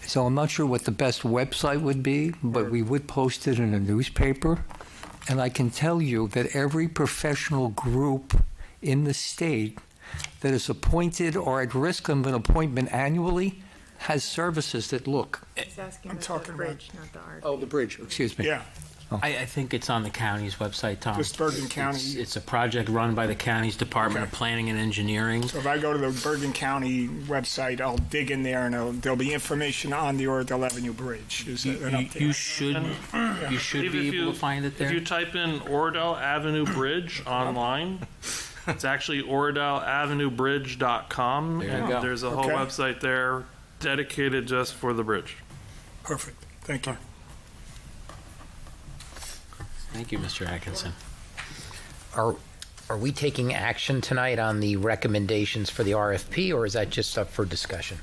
So I'm not sure what the best website would be, but we would post it in a newspaper. And I can tell you that every professional group in the state that is appointed or at risk of an appointment annually has services that look. He's asking I'm about talking the bridge, not the art. Oh, the bridge, excuse me. Yeah, I think it's on the county's website, Tom. just Bergen County. It's a project run by the county's Department of Planning and Engineering. So if I go to the Bergen County website, I'll dig in there and there'll be information on the Oradell Avenue Bridge. Is it an update? You should Steve, be if able to find it there. If you type in Oradell Avenue Bridge online, it's actually OradellAvenueBridge.com, There you and go. there's a whole Okay. website there dedicated just for the bridge. Perfect, thank you. Thank you, Mr. Atkinson. Are we taking action tonight on the recommendations for the RFP, or is that just up for discussion?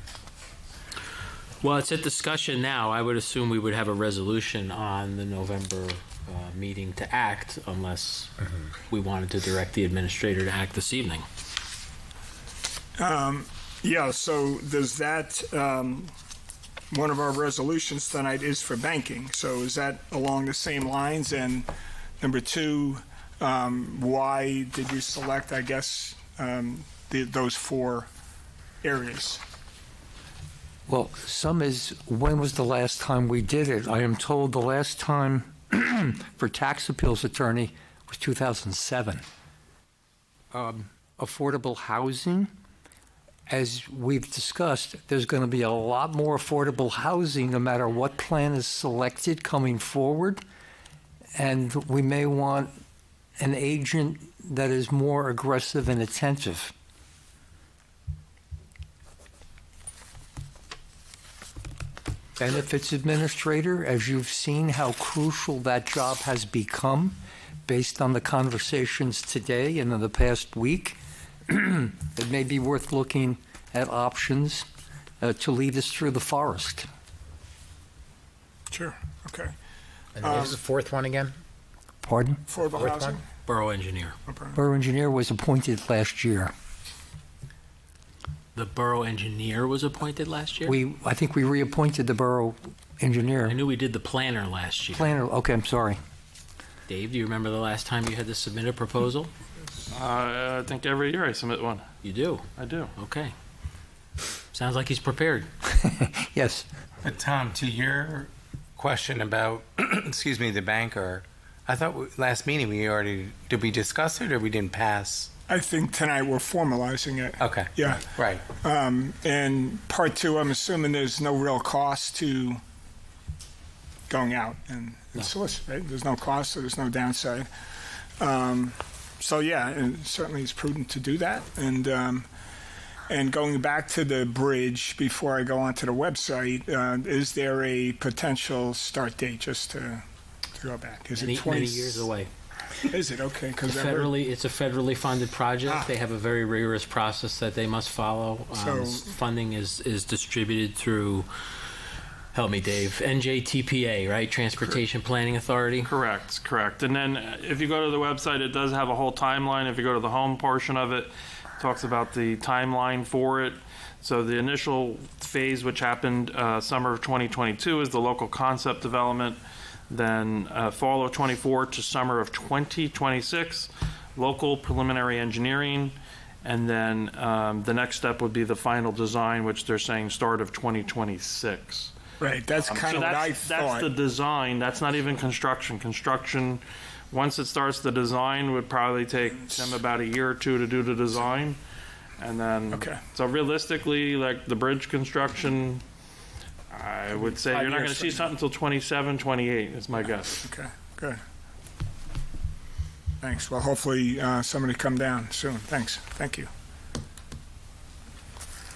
Well, it's at discussion now. I would assume we would have a resolution on the November meeting to act unless we wanted to direct the administrator to act this evening. Yeah, so does that, one of our resolutions tonight is for banking. So is that along the same lines? And number 2, why did you select, I guess, those 4 areas? Well, some is, when was the last time we did it? I am told the last time for tax appeals attorney was 2007. Affordable housing, as we've discussed, there's going to be a lot more affordable housing no matter what plan is selected coming forward. And we may want an agent that is more aggressive and attentive. Benefits administrator, as you've seen how crucial that job has become based on the conversations today and in the past week, it may be worth looking at options to lead us through the forest. Sure, okay. And what was the fourth one again? Pardon? Affordable Fourth housing? one? Borough engineer. Borough engineer was appointed last year. The borough engineer was appointed last year? I think we reappointed the borough engineer. I knew we did the planner last year. Planner, okay, I'm sorry. Dave, do you remember the last time you had to submit a proposal? I think every year I submit one. You do? I do. Okay. Sounds like he's prepared. Yes. But Tom, to your question about, excuse me, the banker, I thought last meeting did we discuss it or we didn't pass? I think tonight we're formalizing it. Okay. Yeah. Right. And part two, I'm assuming there's no real cost to going out and solicit, right? There's no cost, so there's no downside. So yeah, and certainly it's prudent to do that. And going back to the bridge before I go onto the website, is there a potential start date just to go back? Is it 20 many years away. Is it? Okay. It's a federally funded project. They have a very rigorous process that they must follow. Funding is distributed through, help me, Dave, NJTPA, right? Transportation Planning Authority? Correct. And then if you go to the website, it does have a whole timeline. If you go to the home portion of it, it talks about the timeline for it. So the initial phase, which happened summer of 2022, is the local concept development. Then fall of 24 to summer of 2026, local preliminary engineering. And then the next step would be the final design, which they're saying start of 2026. Right, that's kind of what I thought. That's the design. That's not even construction. Construction, once it starts the design, would probably take them about a year or two to do the design. And then, so realistically, like the bridge construction, I would say you're not going to see something until 27, 28 is my guess. Okay, good. Thanks. Well, hopefully somebody come down soon. Thanks. Thank you.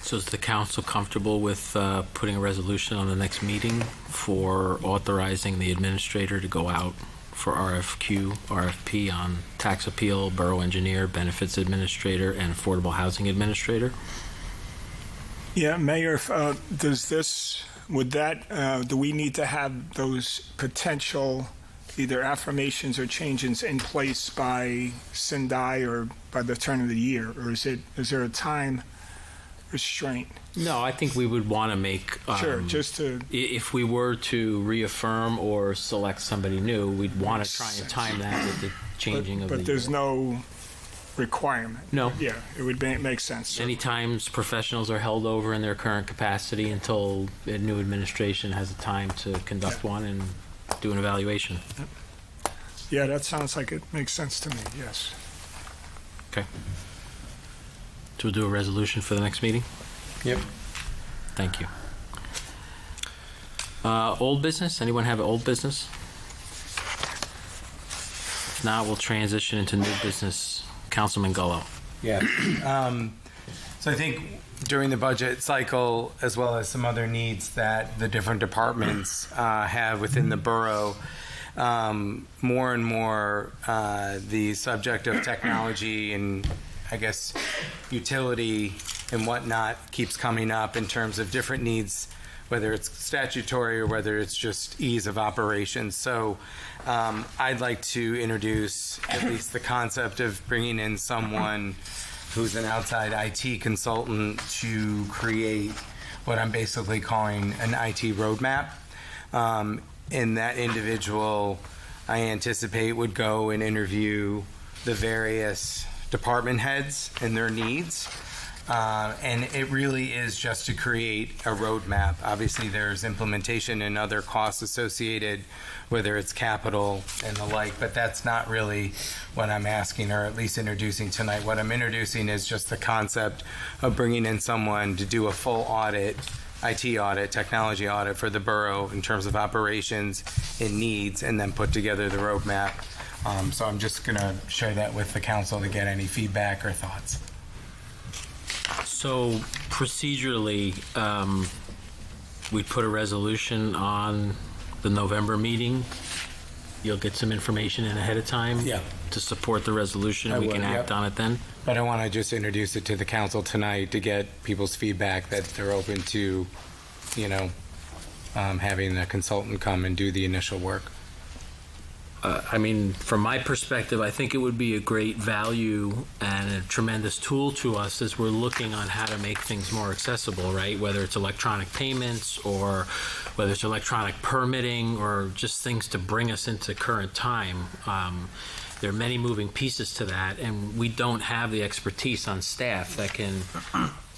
So is the council comfortable with putting a resolution on the next meeting for authorizing the administrator to go out for RFP on tax appeal, borough engineer, benefits administrator, and affordable housing administrator? Yeah, Mayor, do we need to have those potential either affirmations or changes in place by Sendai or by the turn of the year? Or is there a time restraint? No, I think we would want to make... sure, just to... If we were to reaffirm or select somebody new, we'd want to try and time that with the changing of the... But there's no requirement. No. Yeah, it would make sense. Many times professionals are held over in their current capacity until a new administration has the time to conduct one and do an evaluation. Yeah, that sounds like it makes sense to me, yes. Okay. So we'll do a resolution for the next meeting? Yep. Thank you. Old business? Anyone have old business? If not, we'll transition into new business. Councilman Gullo. Yeah. So I think during the budget cycle, as well as some other needs that the different departments have within the borough, more and more the subject of technology and I guess utility and whatnot keeps coming up in terms of different needs, whether it's statutory or whether it's just ease of operation. So I'd like to introduce at least the concept of bringing in someone who's an outside IT consultant to create what I'm basically calling an IT roadmap. And that individual, I anticipate, would go and interview the various department heads and their needs And it really is just to create a roadmap. Obviously, there's implementation and other costs associated, whether it's capital and the like, but that's not really what I'm asking, or at least introducing tonight. What I'm introducing is just the concept of bringing in someone to do a full audit, IT audit, technology audit for the borough in terms of operations and needs, and then put together the roadmap. So I'm just going to share that with the council to get any feedback or thoughts. So procedurally, we put a resolution on the November meeting. You'll get some information in ahead of time to support the resolution, and we can act on it then. But I want to just introduce it to the council tonight to get people's feedback that they're open to, having a consultant come and do the initial work. I mean, from my perspective, I think it would be a great value and a tremendous tool to us as we're looking on how to make things more accessible, right? Whether it's electronic payments or whether it's electronic permitting or just things to bring us into current time. There are many moving pieces to that, and we don't have the expertise on staff that can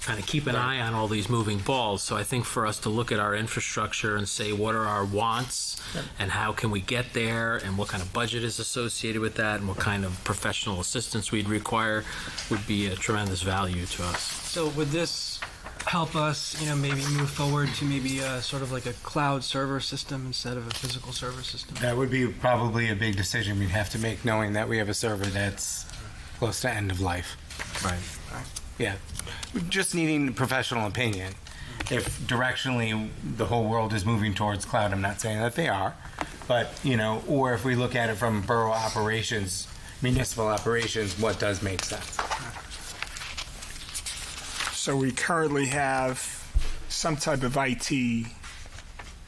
kind of keep an eye on all these moving balls. So I think for us to look at our infrastructure and say, what are our wants and how can we get there, and what kind of budget is associated with that, and what kind of professional assistance we'd require would be a tremendous value to us. So would this help us, maybe move forward to maybe sort of like a cloud server system instead of a physical server system? That would be probably a big decision we'd have to make, knowing that we have a server that's close to end of life. Right. Yeah. Just needing professional opinion. If directionally the whole world is moving towards cloud, I'm not saying that they are, but, or if we look at it from borough operations, municipal operations, what does make sense? So we currently have some type of IT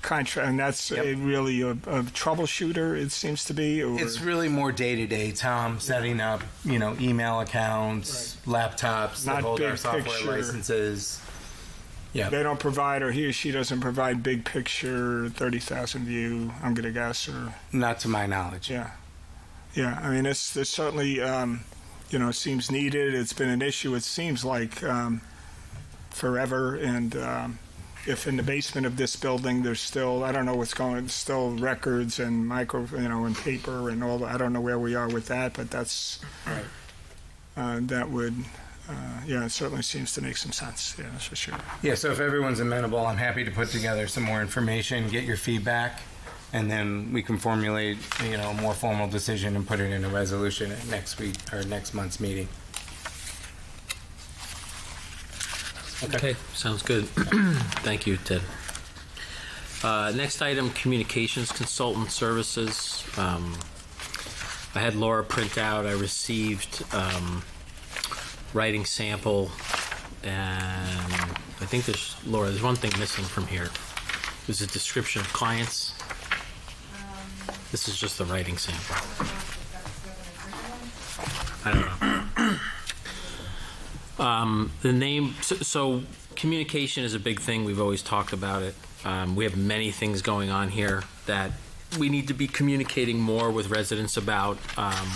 contract, and that's really a troubleshooter, it seems to be? Or? It's really more day-to-day, Tom, setting up, email accounts, laptops that hold our software licenses. Yeah. They don't provide, or he or she doesn't provide big picture, 30,000 view, I'm going to guess, or? Not to my knowledge. Yeah. Yeah, I mean, it's certainly, it seems needed. It's been an issue, it seems like, forever, and if in the basement of this building there's still, I don't know what's going on, still records and and paper and all that. I don't know where we are with that, but that's right. That would, it certainly seems to make some sense. Yeah, that's for sure. Yeah, so if everyone's amenable, I'm happy to put together some more information, get your feedback, and then we can formulate, a more formal decision and put it in a resolution at next week or next month's meeting. Okay, sounds good. Thank you, Ted. Next item, communications consultant services. I had Laura print out. I received writing sample, and I think there's one thing missing from here. There's a description of clients. This is just the writing sample. I don't know. The name, so communication is a big thing. We've always talked about it. We have many things going on here that we need to be communicating more with residents about,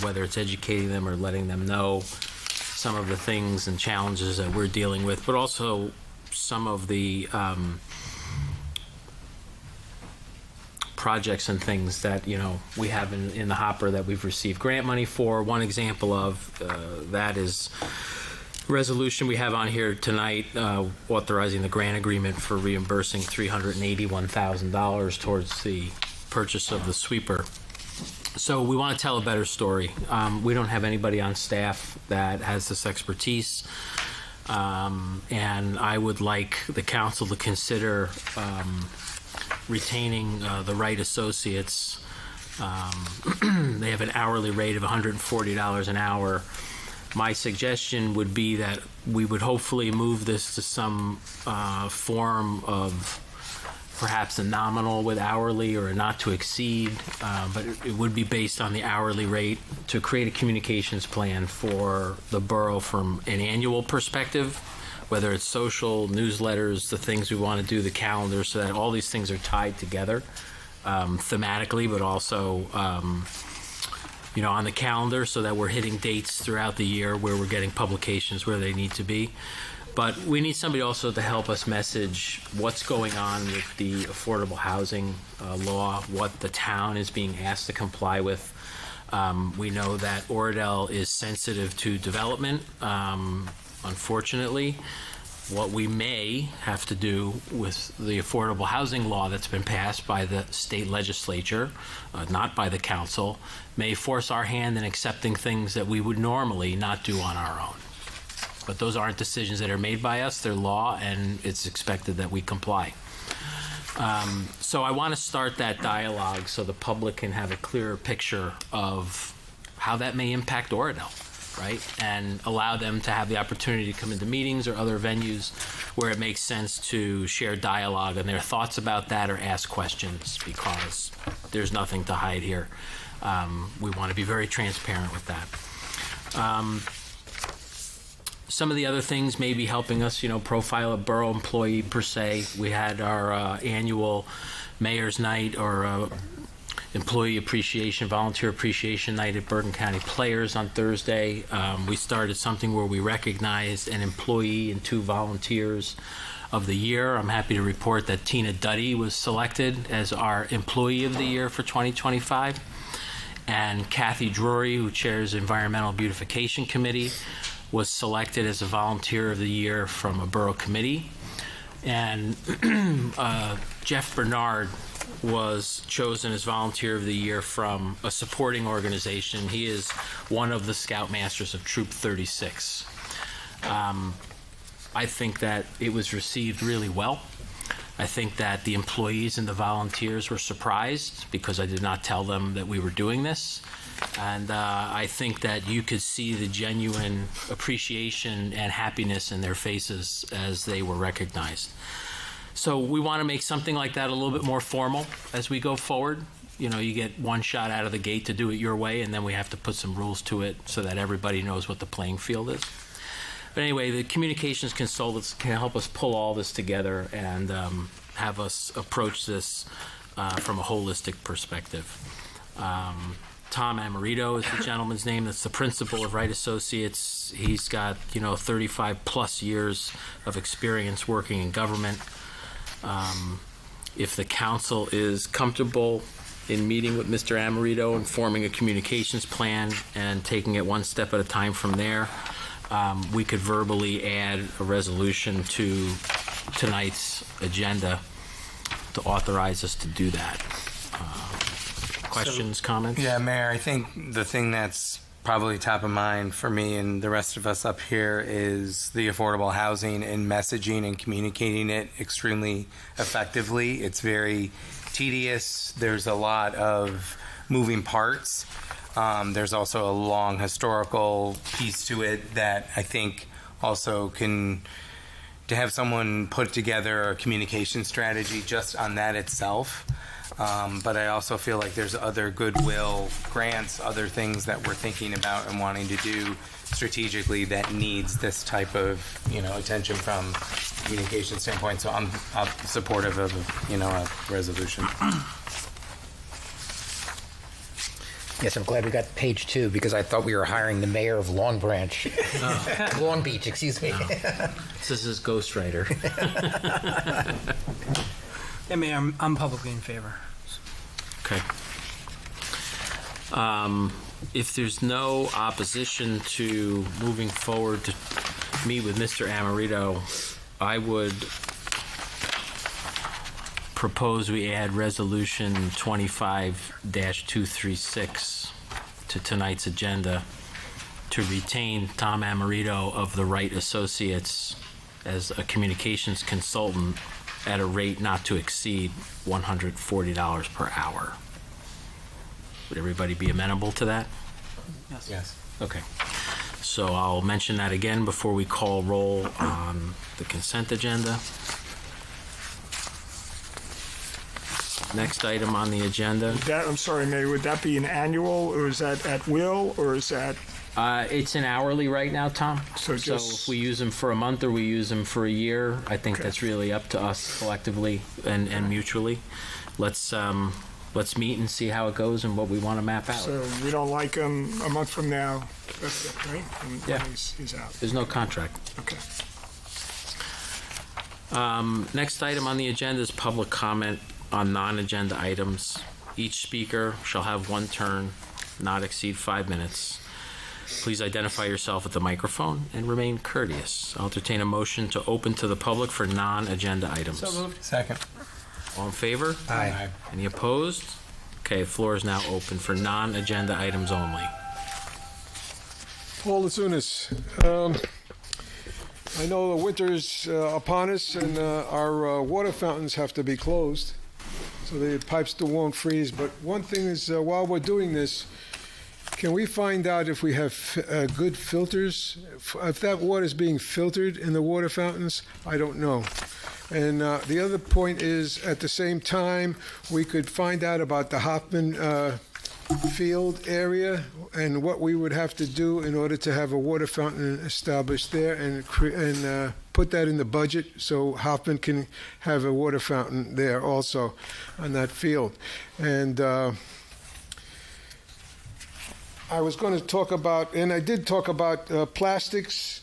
whether it's educating them or letting them know some of the things and challenges that we're dealing with, but also some of the projects and things that we have in the hopper that we've received grant money for. One example of that is resolution we have on here tonight, authorizing the grant agreement for reimbursing $381,000 towards the purchase of the sweeper. So we want to tell a better story. We don't have anybody on staff that has this expertise, and I would like the council to consider retaining the right associates. They have an hourly rate of $140 an hour. My suggestion would be that we would hopefully move this to some form of perhaps a nominal with hourly or a not to exceed, but it would be based on the hourly rate to create a communications plan for the borough from an annual perspective, whether it's social, newsletters, the things we want to do, the calendar, so that all these things are tied together thematically, but also on the calendar, so that we're hitting dates throughout the year where we're getting publications where they need to be. But we need somebody also to help us message what's going on with the affordable housing law, what the town is being asked to comply with. We know that Oradell is sensitive to development, unfortunately. What we may have to do with the affordable housing law that's been passed by the state legislature, not by the council, may force our hand in accepting things that we would normally not do on our own. But those aren't decisions that are made by us, they're law, and it's expected that we comply. So I want to start that dialogue so the public can have a clearer picture of how that may impact Oradell, right? And allow them to have the opportunity to come into meetings or other venues where it makes sense to share dialogue and their thoughts about that or ask questions, because there's nothing to hide here. We want to be very transparent with that. Some of the other things may be helping us, profile a borough employee per se. We had our annual Mayor's Night or Employee Appreciation, Volunteer Appreciation Night at Bergen County Players on Thursday. We started something where we recognized an employee and 2 volunteers of the year. I'm happy to report that Tina Duddy was selected as our Employee of the Year for 2025. And Kathy Drury, who chairs Environmental Beautification Committee, was selected as a Volunteer of the Year from a borough committee. And Jeff Bernard was chosen as Volunteer of the Year from a supporting organization. He is one of the Scoutmasters of Troop 36. I think that it was received really well. I think that the employees and the volunteers were surprised because I did not tell them that we were doing this. And I think that you could see the genuine appreciation and happiness in their faces as they were recognized. So we want to make something like that a little bit more formal as we go forward. You get one shot out of the gate to do it your way, and then we have to put some rules to it so that everybody knows what the playing field is. But anyway, the communications consultants can help us pull all this together and have us approach this from a holistic perspective. Tom Amarito is the gentleman's name. That's the principal of Wright Associates. He's got 35 plus years of experience working in government. If the council is comfortable in meeting with Mr. Amarito and forming a communications plan and taking it one step at a time from there, we could verbally add a resolution to tonight's agenda to authorize us to do that. Questions, comments? Yeah, Mayor, I think the thing that's probably top of mind for me and the rest of us up here is the affordable housing and messaging and communicating it extremely effectively. It's very tedious. There's a lot of moving parts. There's also a long historical piece to it that I think also to have someone put together a communication strategy just on that itself. But I also feel like there's other goodwill grants, other things that we're thinking about and wanting to do strategically that needs this type of, attention from a communication standpoint. So I'm supportive of, a resolution. Yes, I'm glad we got page 2 because I thought we were hiring the mayor of Long Branch. Long Beach, excuse me. No. This is his ghostwriter. Yeah, Mayor, I'm publicly in favor. Okay. If there's no opposition to moving forward to meet with Mr. Amarito, I would propose we add Resolution 25-236 to tonight's agenda to retain Tom Amarito of the Wright Associates as a communications consultant at a rate not to exceed $140 per hour. Would everybody be amenable to that? Yes. Okay. So I'll mention that again before we call roll on the consent agenda. Next item on the agenda. I'm sorry, Mayor, would that be an annual, or is that at will, or is that? It's an hourly right now, Tom. So if we use them for a month or we use them for a year, I think that's really up to us collectively and mutually. Let's meet and see how it goes and what we want to map out. So we don't like him a month from now, that's it, right? And Yeah. He's out. There's no contract. Okay. Next item on the agenda is public comment on non-agenda items. Each speaker shall have one turn, not exceed 5 minutes. Please identify yourself at the microphone and remain courteous. I'll entertain a motion to open to the public for non-agenda items. So moved. Second. All in favor? Aye. Any opposed? Okay, the floor is now open for non-agenda items only. Paul Lazunas. I know the winter's upon us, and our water fountains have to be closed, so the pipes still won't freeze. But one thing is, while we're doing this, can we find out if we have good filters? If that water is being filtered in the water fountains, I don't know. And the other point is, at the same time, we could find out about the Hoffman field area and what we would have to do in order to have a water fountain established there, and put that in the budget so Hoffman can have a water fountain there also on that field. And I was going to talk about, and I did talk about plastics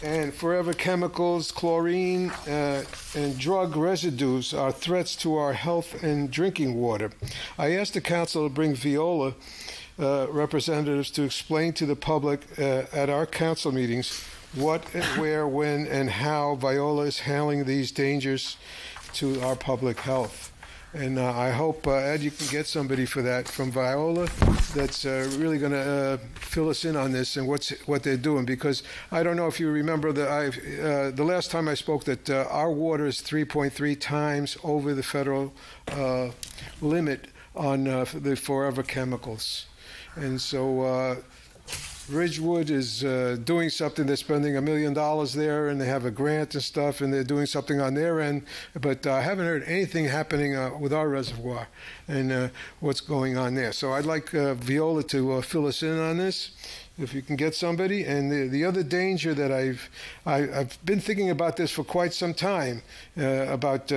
and forever chemicals, chlorine, and drug residues are threats to our health and drinking water. I asked the council to bring Viola representatives to explain to the public at our council meetings what, where, when, and how Viola is handling these dangers to our public health. And I hope, Ed, you can get somebody for that from Viola that's really going to fill us in on this and what they're doing. Because I don't know if you remember that the last time I spoke that our water is 3.3 times over the federal limit on the forever chemicals. And so Ridgewood is doing something. They're spending $1 million there, and they have a grant and stuff, and they're doing something on their end. But I haven't heard anything happening with our reservoir and what's going on there. So I'd like Viola to fill us in on this, if you can get somebody. And the other danger that I've been thinking about this for quite some time, about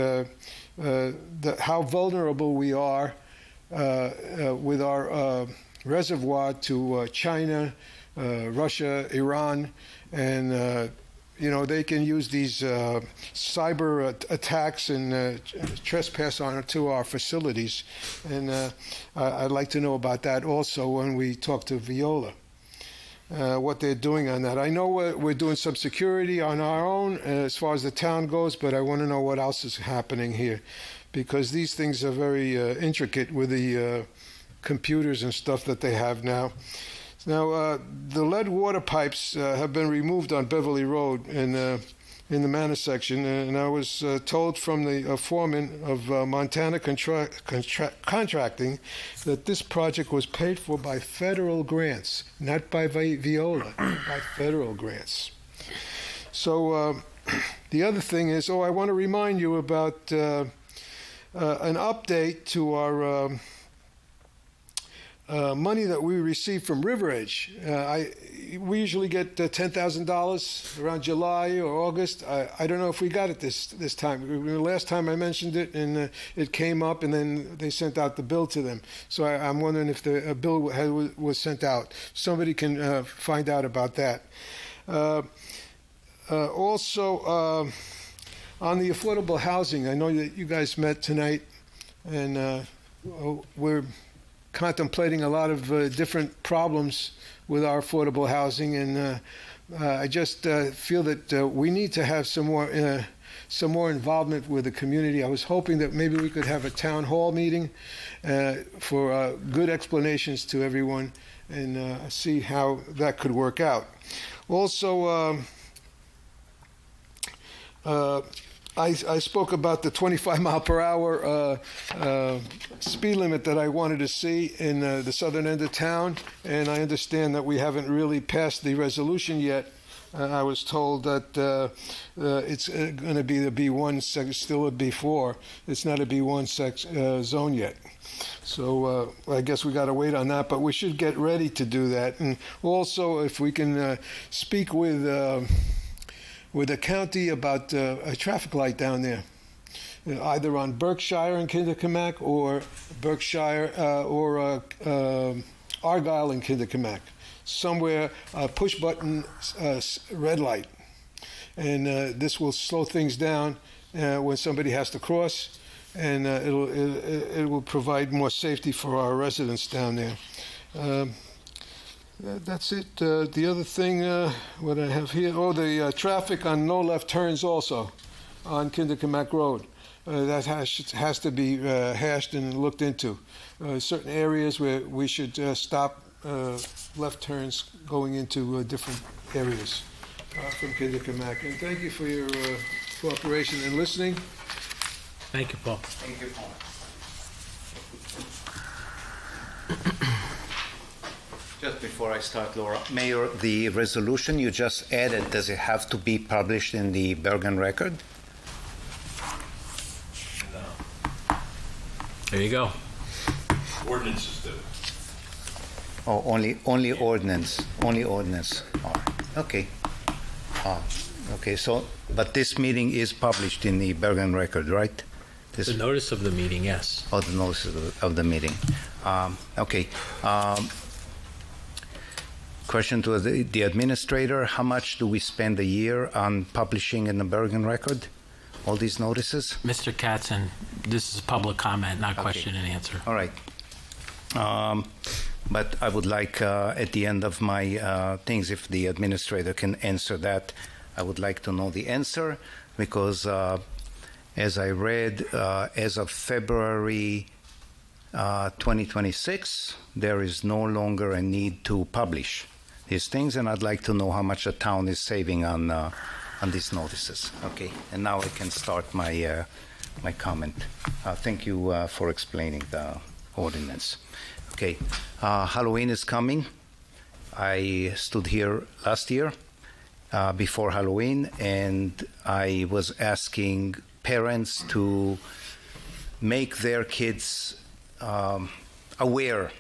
how vulnerable we are with our reservoir to China, Russia, Iran, and they can use these cyber attacks and trespass onto our facilities. And I'd like to know about that also when we talk to Viola, what they're doing on that. I know we're doing some security on our own as far as the town goes, but I want to know what else is happening here, because these things are very intricate with the computers and stuff that they have now. Now, the lead water pipes have been removed on Beverly Road in the Manor section, and I was told from the foreman of Montana Contracting that this project was paid for by federal grants, not by Viola, by federal grants. So the other thing is, I want to remind you about an update to our money that we received from River Edge. We usually get $10,000 around July or August. I don't know if we got it this time. The last time I mentioned it, and it came up, and then they sent out the bill to them. So I'm wondering if the bill was sent out. Somebody can find out about that. Also, on the affordable housing, I know that you guys met tonight, and we're contemplating a lot of different problems with our affordable housing, and I just feel that we need to have some more involvement with the community. I was hoping that maybe we could have a town hall meeting for good explanations to everyone, and see how that could work out. Also, I spoke about the 25 mile per hour speed limit that I wanted to see in the southern end of town, and I understand that we haven't really passed the resolution yet. I was told that it's going to be the B1 still a B4. It's not a B1 zone yet. So I guess we got to wait on that, but we should get ready to do that. And also, if we can speak with the county about a traffic light down there, either on Berkshire and Kinderkamack, or Berkshire or Argyle and Kinderkamack, somewhere push button red light. and this will slow things down when somebody has to cross, and it will provide more safety for our residents down there. That's it. The other thing, what I have here, the traffic on no left turns also on Kinderkamack Road. That has to be hashed and looked into. Certain areas where we should stop left turns going into different areas from Kinderkamack. And thank you for your cooperation and listening. Thank you, Paul. Thank you, Paul. Just before I start, Laura, Mayor, the resolution you just added, does it have to be published in the Bergen Record? There you go. Ordinances do. Oh, only ordinance, only ordinance. Oh, okay. Okay, so, but this meeting is published in the Bergen Record, right? The notice of the meeting, yes. Oh, the notice of the meeting. Okay. Question to the administrator, how much do we spend a year on publishing in the Bergen Record, all these notices? Mr. Katzen, this is public comment, not Okay. question and answer. All right. But I would like, at the end of my things, if the administrator can answer that, I would like to know the answer, because as I read, as of February 2026, there is no longer a need to publish these things, and I'd like to know how much the town is saving on these notices. Okay, and now I can start my my comment. Thank you for explaining the ordinance. Okay, Halloween is coming. I stood here last year before Halloween, and I was asking parents to make their kids aware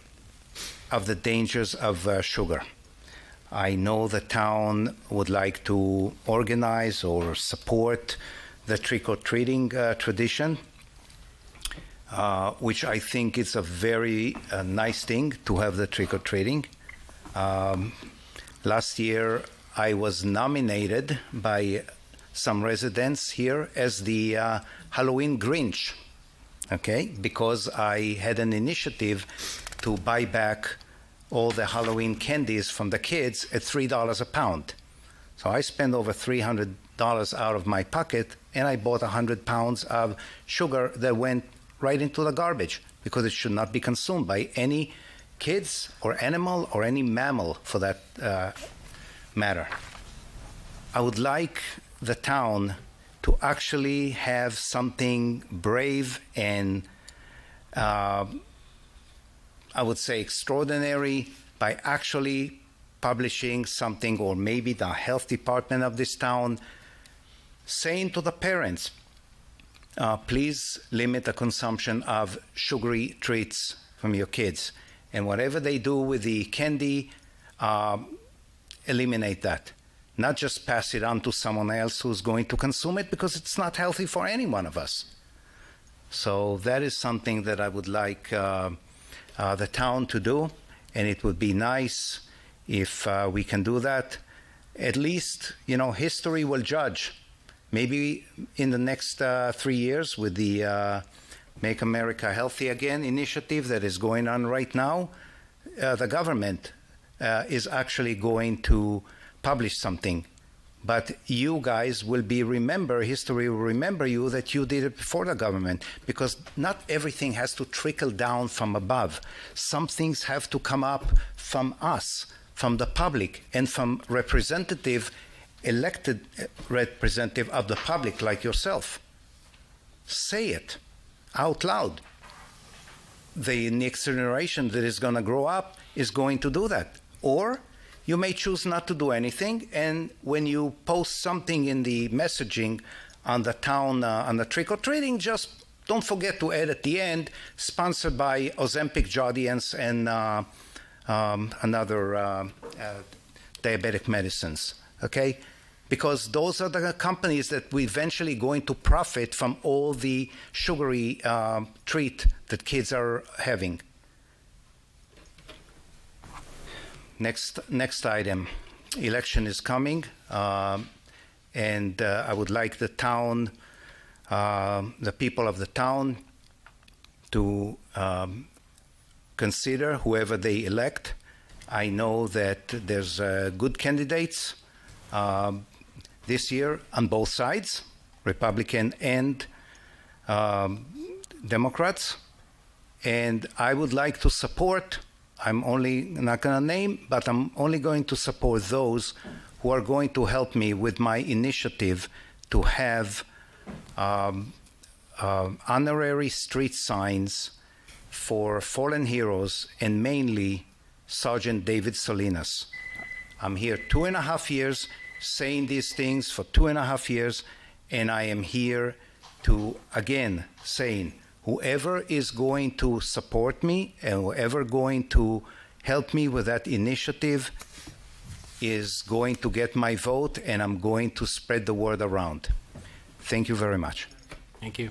of the dangers of sugar. I know the town would like to organize or support the trick-or-treating tradition, which I think is a very nice thing to have the trick-or-treating. Last year, I was nominated by some residents here as the Halloween Grinch, okay, because I had an initiative to buy back all the Halloween candies from the kids at $3 a pound. So I spent over $300 out of my pocket, and I bought 100 pounds of sugar that went right into the garbage, because it should not be consumed by any kids or animal or any mammal for that matter. I would like the town to actually have something brave and I would say extraordinary by actually publishing something, or maybe the health department of this town saying to the parents, please limit the consumption of sugary treats from your kids. And whatever they do with the candy, eliminate that. Not just pass it on to someone else who's going to consume it, because it's not healthy for any one of us. So that is something that I would like the town to do, and it would be nice if we can do that. At least, history will judge. Maybe in the next 3 years with the Make America Healthy Again initiative that is going on right now, the government is actually going to publish something. But you guys will history will remember you that you did it before the government, because not everything has to trickle down from above. Some things have to come up from us, from the public, and from elected representative of the public like yourself. Say it out loud. The next generation that is going to grow up is going to do that. Or you may choose not to do anything, and when you post something in the messaging on the town, on the trick-or-treating, just don't forget to add at the end, sponsored by Ozempic, Jardiance, and another diabetic medicines, okay? Because those are the companies that we're eventually going to profit from all the sugary treat that kids are having. Next item. Election is coming. and I would like the town, the people of the town, to consider whoever they elect. I know that there's good candidates this year on both sides, Republican and Democrats, and I would like to support, I'm only not going to name, but I'm only going to support those who are going to help me with my initiative to have honorary street signs for fallen heroes, and mainly Sergeant David Salinas. I'm here 2.5 years saying these things for 2.5 years, and I am here to, again, saying whoever is going to support me and whoever going to help me with that initiative is going to get my vote, and I'm going to spread the word around. Thank you very much. Thank you.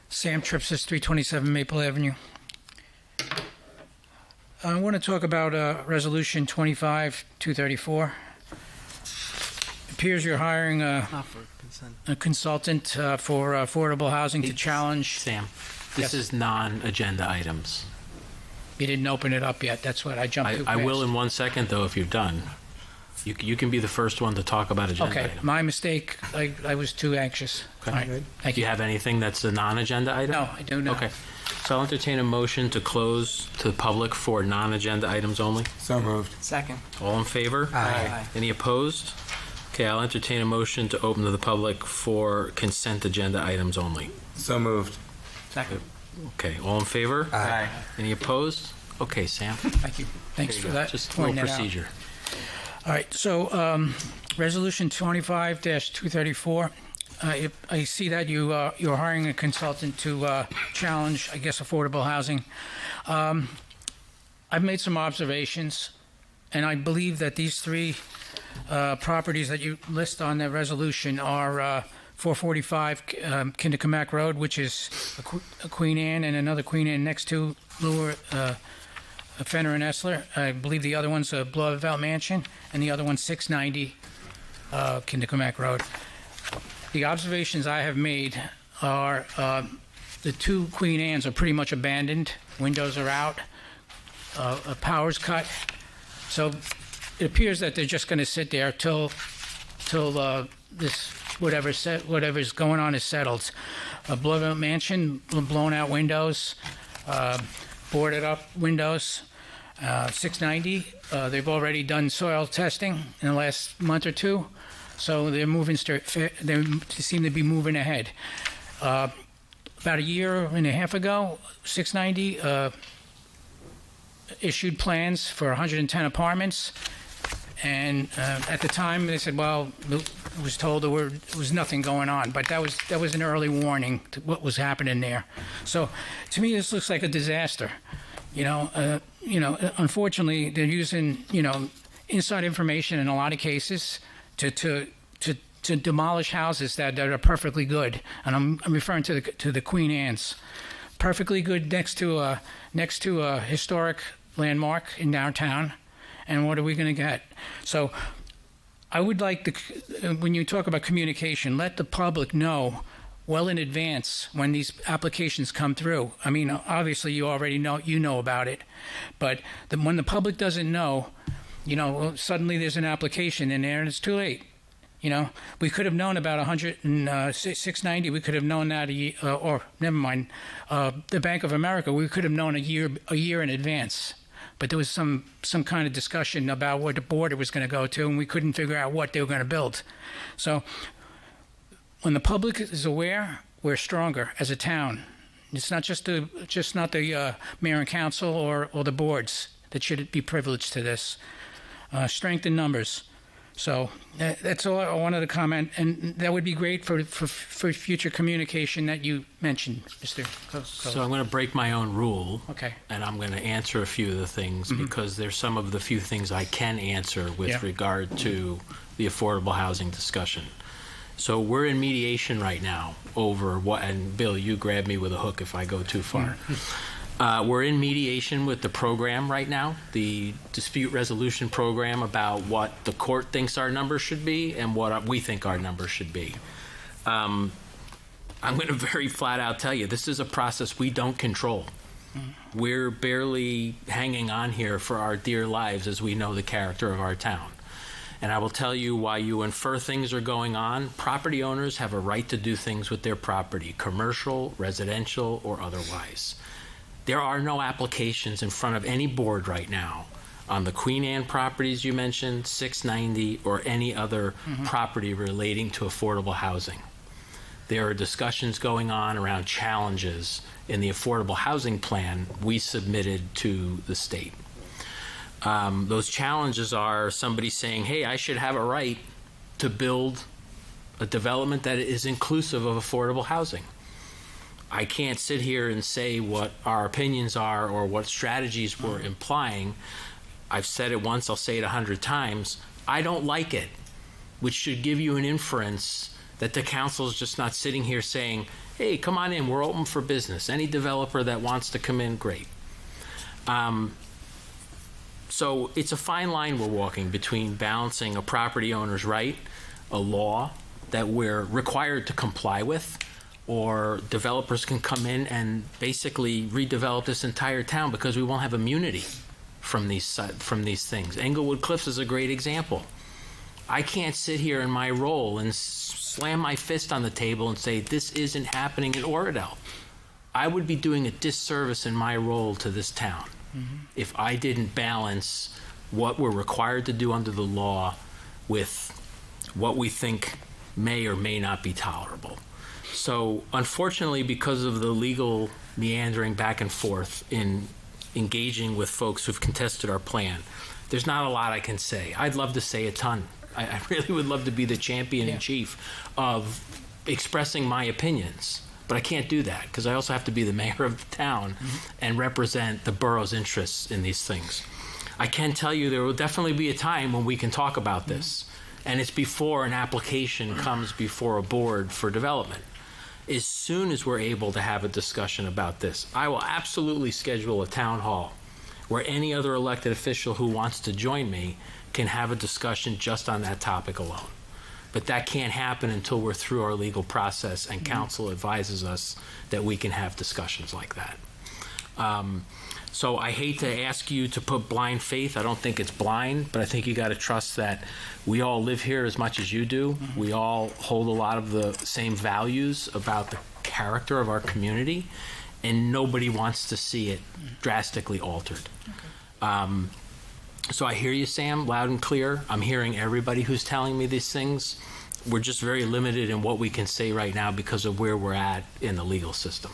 Sam Tripsis, 327 Maple Avenue. I want to talk about Resolution 25-234. It appears you're hiring a consultant for affordable housing to challenge. Sam, this is non-agenda items. You didn't open it up yet. That's what I jumped too fast. I will in 1 second, though, if you're done. You can be the first one to talk about agenda Okay, items. my mistake. I was too anxious. Okay. All right. Thank Do you have anything that's a non-agenda item? No, I do not. Okay. So I'll entertain a motion to close to the public for non-agenda items only. So moved. Second. All in favor? Aye. Any opposed? Okay, I'll entertain a motion to open to the public for consent agenda items only. So moved. Second. Okay, all in favor? Aye. Any opposed? Okay, Sam. Thank you. Thanks There for you go. that. Just a little pointing that out. procedure. All right, so Resolution 25-234. I see that you're hiring a consultant to challenge, I guess, affordable housing. I've made some observations, and I believe that these three properties that you list on the resolution are 445 Kindercomack Road, which is a Queen Anne and another Queen Anne next to Lower Fenner and Essler. I believe the other one's a Bloodvelt Mansion, and the other one's 690 Kindercomack Road. The observations I have made are the two Queen Annes are pretty much abandoned. Windows are out. Power's cut. So it appears that they're just going to sit there till this whatever's going on is settled. Bloodvelt Mansion, blown out windows, boarded up windows. 690, they've already done soil testing in the last month or two, so they're they seem to be moving ahead. About a year and a half ago, 690 issued plans for 110 apartments, and at the time they said, well, it was told there was nothing going on, but that was an early warning to what was happening there. So to me, this looks like a disaster. Unfortunately, they're using, inside information in a lot of cases to demolish houses that are perfectly good. And I'm referring to the Queen Anne's, perfectly good next to a historic landmark in downtown. And what are we going to get? So I would like when you talk about communication, let the public know well in advance when these applications come through. I mean, obviously you already know about it, but when the public doesn't know, suddenly there's an application in there and it's too late. We could have known about 690. We could have known that or never mind. The Bank of America, we could have known a year in advance. But there was some kind of discussion about where the border was going to go to, and we couldn't figure out what they were going to build. So when the public is aware, we're stronger as a town. It's not just not the mayor and council or the boards that should be privileged to this. Strength in numbers. So that's all I wanted to comment, and that would be great for future communication that you mentioned, Mr. So I'm going to break my own rule. Okay. And I'm going to answer a few of the things because there's some of the few things I can answer with regard to the affordable housing discussion. So we're in mediation right now over what, and Bill, you grab me with a hook if I go too far. We're in mediation with the program right now, the dispute resolution program, about what the court thinks our numbers should be and what we think our numbers should be. I'm going to very flat out tell you, this is a process we don't control. We're barely hanging on here for our dear lives as we know the character of our town. And I will tell you, while you infer things are going on, property owners have a right to do things with their property, commercial, residential, or otherwise. There are no applications in front of any board right now on the Queen Anne properties you mentioned, 690, or any other property relating to affordable housing. There are discussions going on around challenges in the affordable housing plan we submitted to the state. Those challenges are somebody saying, hey, I should have a right to build a development that is inclusive of affordable housing. I can't sit here and say what our opinions are or what strategies we're implying. I've said it once, I'll say it 100 times. I don't like it, which should give you an inference that the council is just not sitting here saying, hey, come on in, we're open for business. Any developer that wants to come in, great. So it's a fine line we're walking between balancing a property owner's right, a law that we're required to comply with, or developers can come in and basically redevelop this entire town because we won't have immunity from these things. Englewood Cliffs is a great example. I can't sit here in my role and slam my fist on the table and say this isn't happening in Oradell. I would be doing a disservice in my role to this town if I didn't balance what we're required to do under the law with what we think may or may not be tolerable. So unfortunately, because of the legal meandering back and forth in engaging with folks who've contested our plan, there's not a lot I can say. I'd love to say a ton. I really would love to be the champion in chief of expressing my opinions, but I can't do that because I also have to be the mayor of the town and represent the borough's interests in these things. I can tell you there will definitely be a time when we can talk about this, and it's before an application comes before a board for development. As soon as we're able to have a discussion about this, I will absolutely schedule a town hall where any other elected official who wants to join me can have a discussion just on that topic alone. But that can't happen until we're through our legal process and council advises us that we can have discussions like that. So I hate to ask you to put blind faith. I don't think it's blind, but I think you got to trust that we all live here as much as you do. We all hold a lot of the same values about the character of our community, and nobody wants to see it drastically altered. So I hear you, Sam, loud and clear. I'm hearing everybody who's telling me these things. We're just very limited in what we can say right now because of where we're at in the legal system.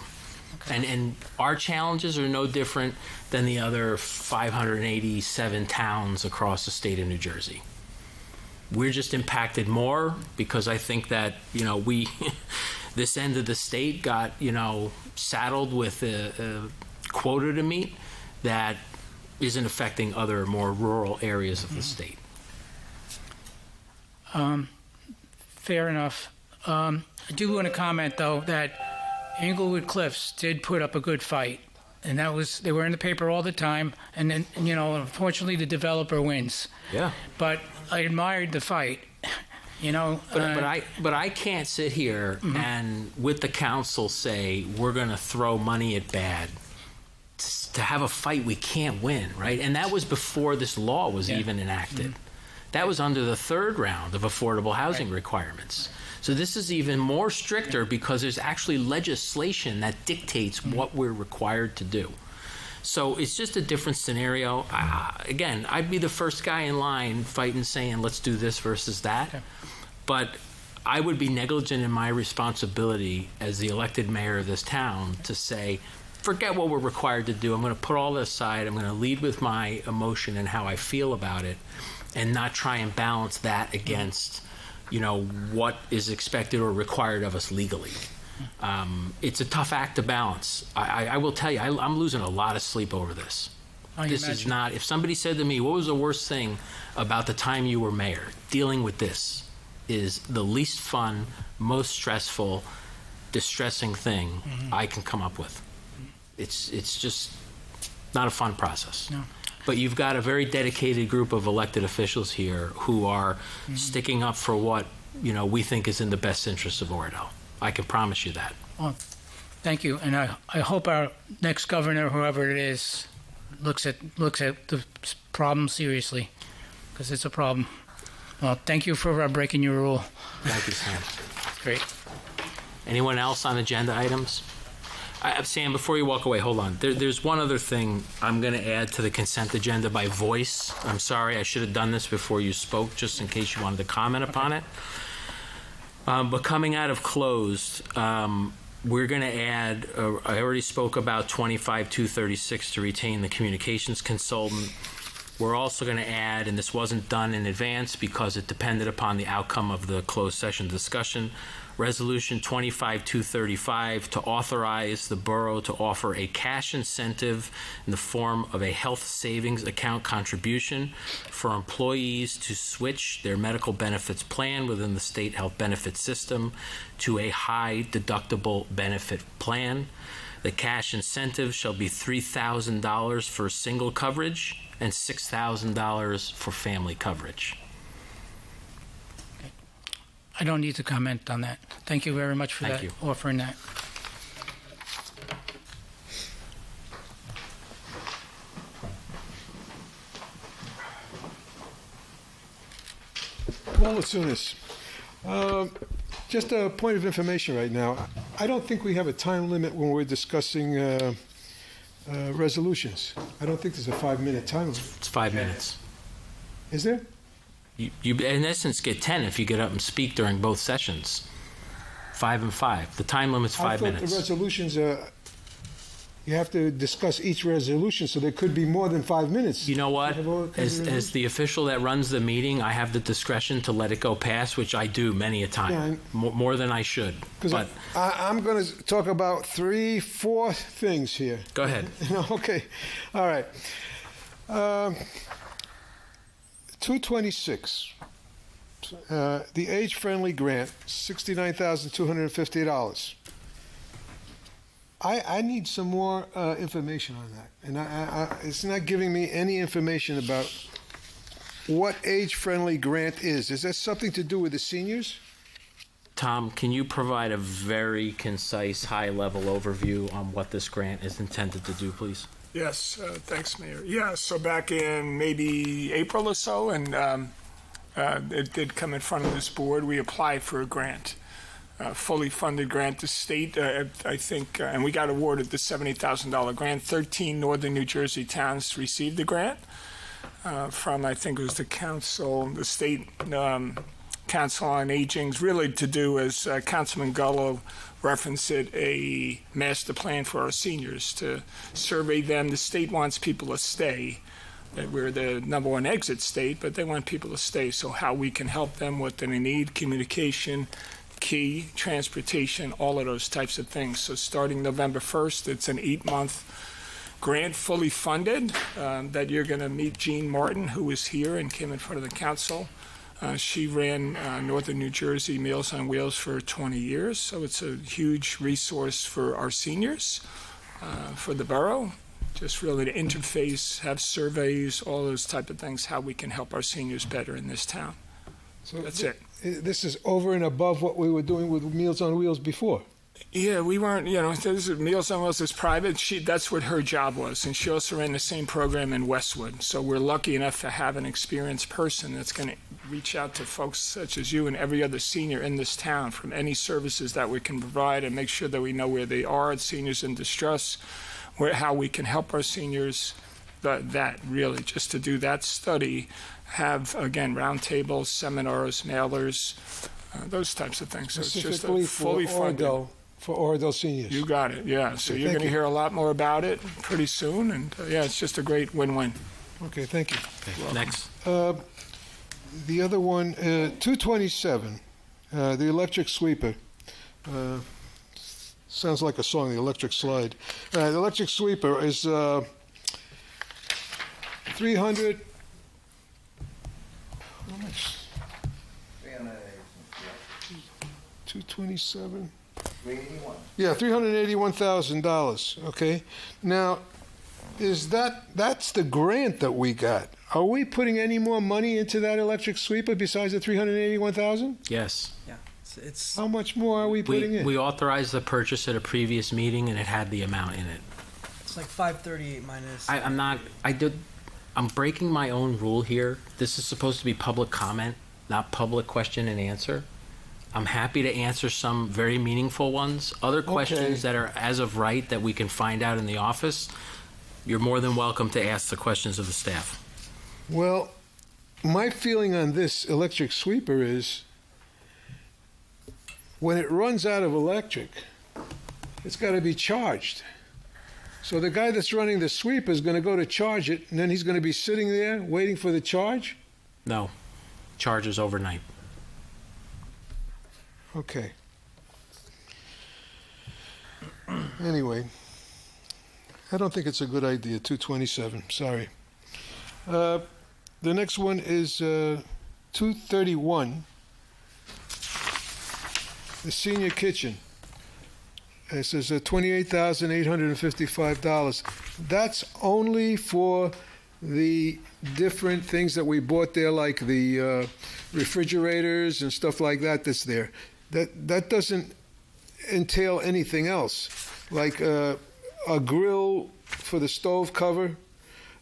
And our challenges are no different than the other 587 towns across the state of New Jersey. We're just impacted more because I think that, we, this end of the state got, saddled with a quota to meet that isn't affecting other more rural areas of the state. Fair enough. I do want to comment, though, that Englewood Cliffs did put up a good fight, and they were in the paper all the time, and then, unfortunately the developer wins. Yeah. But I admired the fight, But I can't sit here and with the council say we're going to throw money at bad to have a fight we can't win, right? And that was before this law was even enacted. That was under the third round of affordable housing requirements. So this is even more stricter because there's actually legislation that dictates what we're required to do. So it's just a different scenario. Again, I'd be the first guy in line fighting, saying, let's do this versus that. Okay. But I would be negligent in my responsibility as the elected mayor of this town to say, forget what we're required to do. I'm going to put all this aside. I'm going to lead with my emotion and how I feel about it. and not try and balance that against, what is expected or required of us legally. It's a tough act to balance. I will tell you, I'm losing a lot of sleep over this. This is not, if somebody said to me, what was the worst thing about the time you were mayor? Dealing with this is the least fun, most stressful, distressing thing I can come up with. It's just not a fun process. No. But you've got a very dedicated group of elected officials here who are sticking up for what, we think is in the best interest of Oradell. I can promise you that. Well, thank you, and I hope our next governor, whoever it is, looks at the problem seriously, because it's a problem. Well, thank you for breaking your rule. Thank you, Sam. Great. Anyone else on agenda items? Sam, before you walk away, hold on. There's one other thing I'm going to add to the consent agenda by voice. I'm sorry, I should have done this before you spoke, just in case you wanted to comment upon it. But coming out of closed, we're going to add, I already spoke about 25-236 to retain the communications consultant. We're also going to add, and this wasn't done in advance because it depended upon the outcome of the closed session discussion, Resolution 25-235 to authorize the borough to offer a cash incentive in the form of a health savings account contribution for employees to switch their medical benefits plan within the state health benefit system to a high deductible benefit plan. The cash incentive shall be $3,000 for single coverage and $6,000 for family coverage. I don't need to comment on that. Thank you very much for Thank you. offering that. Paul Atsunis. Just a point of information right now. I don't think we have a time limit when we're discussing resolutions. I don't think there's a 5-minute time limit. It's 5 minutes. Is there? You in essence get 10 if you get up and speak during both sessions. 5 and 5. The time limit's 5 I thought minutes. the resolutions, you have to discuss each resolution, so there could be more than 5 minutes. You know what? As the official that runs the meeting, I have the discretion to let it go past, which I do many a time, Yeah, more than I should. But I'm going to talk about 3-4 things here. go ahead. Okay. All right. 226. The age-friendly grant, $69,250. I need some more information on that, and it's not giving me any information about what age-friendly grant is. Is that something to do with the seniors? Tom, can you provide a very concise, high-level overview on what this grant is intended to do, please? Yes, thanks, Mayor. Yeah, so back in maybe April or so, and it did come in front of this board, we applied for a grant, fully funded grant. The state, I think, and we got awarded the $70,000 grant. 13 northern New Jersey towns received the grant from, I think it was the council, the state Council on Aging's, really to do, as Councilman Gullo referenced it, a master plan for our seniors, to survey them. The state wants people to stay. That we're the #1 exit state, but they want people to stay. So how we can help them, what they need, communication, key, transportation, all of those types of things. So starting November 1st, it's an 8-month grant, fully funded, that you're going to meet Jean Martin, who was here and came in front of the council. She ran Northern New Jersey Meals on Wheels for 20 years, so it's a huge resource for our seniors, for the borough, just really to interface, have surveys, all those type of things, how we can help our seniors better in this town. So That's it. This is over and above what we were doing with Meals on Wheels before. Yeah, we weren't, this is Meals on Wheels is private. That's what her job was. And she also ran the same program in Westwood. So we're lucky enough to have an experienced person that's going to reach out to folks such as you and every other senior in this town from any services that we can provide and make sure that we know where they are, seniors in distress, how we can help our seniors, that really, just to do that study, have, again, roundtables, seminars, mailers, those types of things. So it's just Specifically a fully funded. For Oradell seniors. You got it, yeah. So you're Thank going to you. hear a lot more about it pretty soon, and yeah, it's just a great win-win. Okay, thank you. Next. The other one, 227, the electric sweeper. Sounds like a song, the electric slide. The electric sweeper is 300. How much? 227. 381. Yeah, $381,000. Okay. Now, that's the grant that we got? Are we putting any more money into that electric sweeper besides the $381,000? Yes. Yeah. It's How much more are we putting in? We authorized the purchase at a previous meeting, and it had the amount in it. it's like 538 minus. I'm breaking my own rule here. This is supposed to be public comment, not public question and answer. I'm happy to answer some very meaningful ones. Other questions that are as of right that we can find out in the office, you're more than welcome to ask the questions of the staff. Well, my feeling on this electric sweeper is when it runs out of electric, it's got to be charged. So the guy that's running the sweeper is going to go to charge it, and then he's going to be sitting there waiting for the charge? No, charges overnight. Okay. Anyway, I don't think it's a good idea, 227, sorry. The next one is 231, the senior kitchen. It says $28,855. That's only for the different things that we bought there, like the refrigerators and stuff like that that's there. That doesn't entail anything else, like a grill for the stove cover,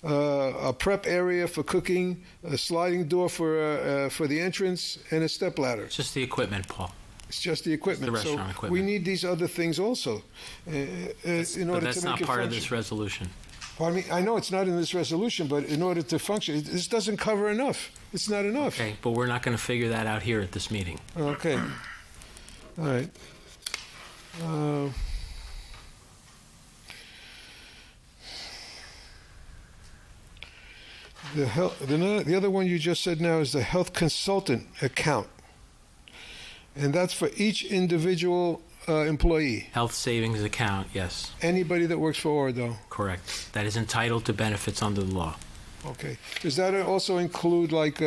a prep area for cooking, a sliding door for the entrance, and a stepladder. It's just the equipment, Paul. It's just the equipment. It's the restaurant so equipment. we need these other things also in order to make it function. But that's not part of this resolution. Pardon me? I know it's not in this resolution, but in order to function, this doesn't cover enough. It's not enough. Okay, but we're not going to figure that out here at this meeting. Okay. All right. The other one you just said now is the health consultant account. And that's for each individual employee. Health savings account, yes. Anybody that works for Oradell. Correct. That is entitled to benefits under the law. Okay. Does that also include like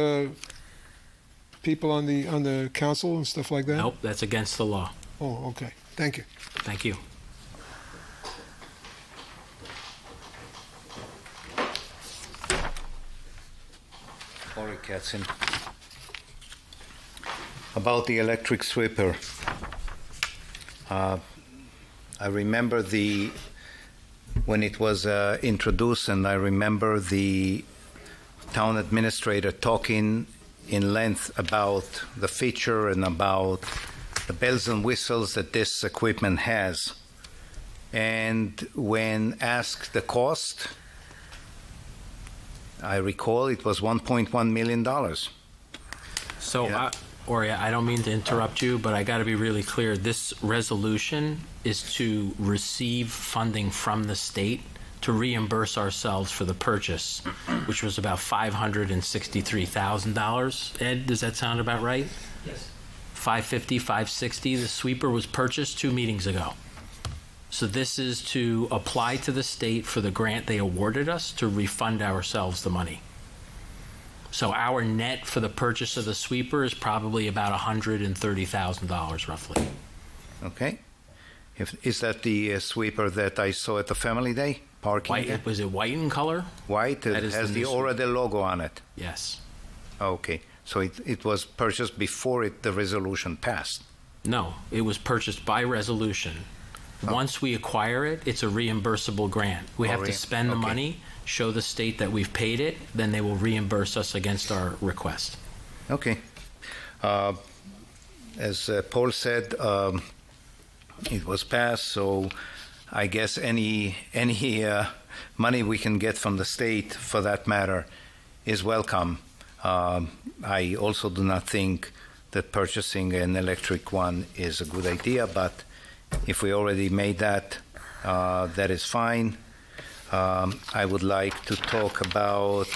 people on the council and stuff like that? Nope, that's against the law. Oh, okay. Thank you. Thank you. Corey Katzen. About the electric sweeper. I remember when it was introduced, and I remember the town administrator talking in length about the feature and about the bells and whistles that this equipment has. And when asked the cost, I recall it was $1.1 million. So, Yeah. Ori, I don't mean to interrupt you, but I got to be really clear. This resolution is to receive funding from the state to reimburse ourselves for the purchase, which was about $563,000. Ed, does that sound about right? Yes. 550, 560. The sweeper was purchased 2 meetings ago. So this is to apply to the state for the grant they awarded us to refund ourselves the money. So our net for the purchase of the sweeper is probably about $130,000 roughly. Okay. Is that the sweeper that I saw at the Family Day parking? White, was it white in color? White. It That is has the the new sweeper. Oradell logo on it. Yes. Okay. So it was purchased before the resolution passed. No, it was purchased by resolution. Once we acquire it, it's a reimbursable grant. We have to spend the money, show the state that we've paid it, then they will reimburse us against our request. Okay. As Paul said, it was passed, so I guess any money we can get from the state, for that matter, is welcome. I also do not think that purchasing an electric one is a good idea, but if we already made that, that is fine. I would like to talk about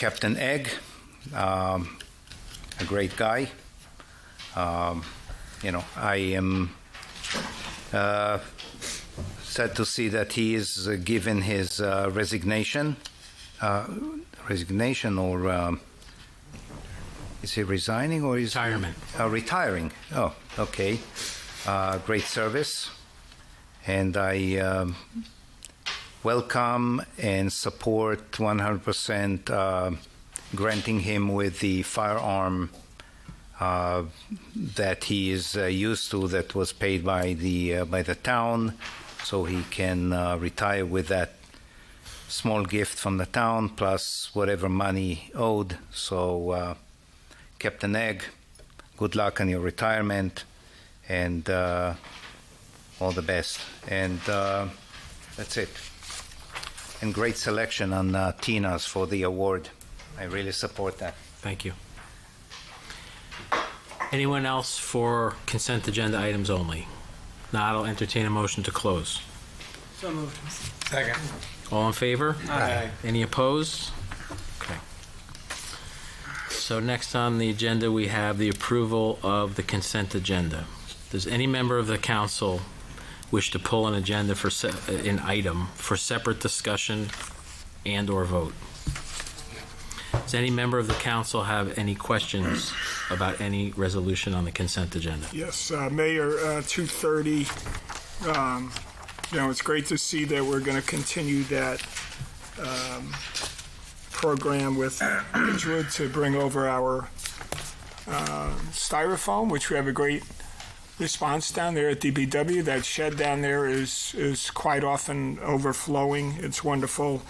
Captain Egg, a great guy. I am sad to see that he is given his resignation, or is he resigning or is retirement? Retiring. Oh, okay. Great service, and I welcome and support 100% granting him with the firearm that he is used to, that was paid by the town, so he can retire with that small gift from the town plus whatever money owed. So, Captain Egg, good luck on your retirement, and all the best. And that's it. And great selection on Tina's for the award. I really support that. Thank you. Anyone else for consent agenda items only? Now I'll entertain a motion to close. So moved. Second. All in favor? Aye. Any opposed? Okay. So next on the agenda, we have the approval of the consent agenda. Does any member of the council wish to pull an agenda for an item for separate discussion and or vote? Does any member of the council have any questions about any resolution on the consent agenda? Yes, Mayor, 2:30. It's great to see that we're going to continue that program with Ridgewood to bring over our styrofoam, which we have a great response down there at DBW. That shed down there is quite often overflowing. It's wonderful.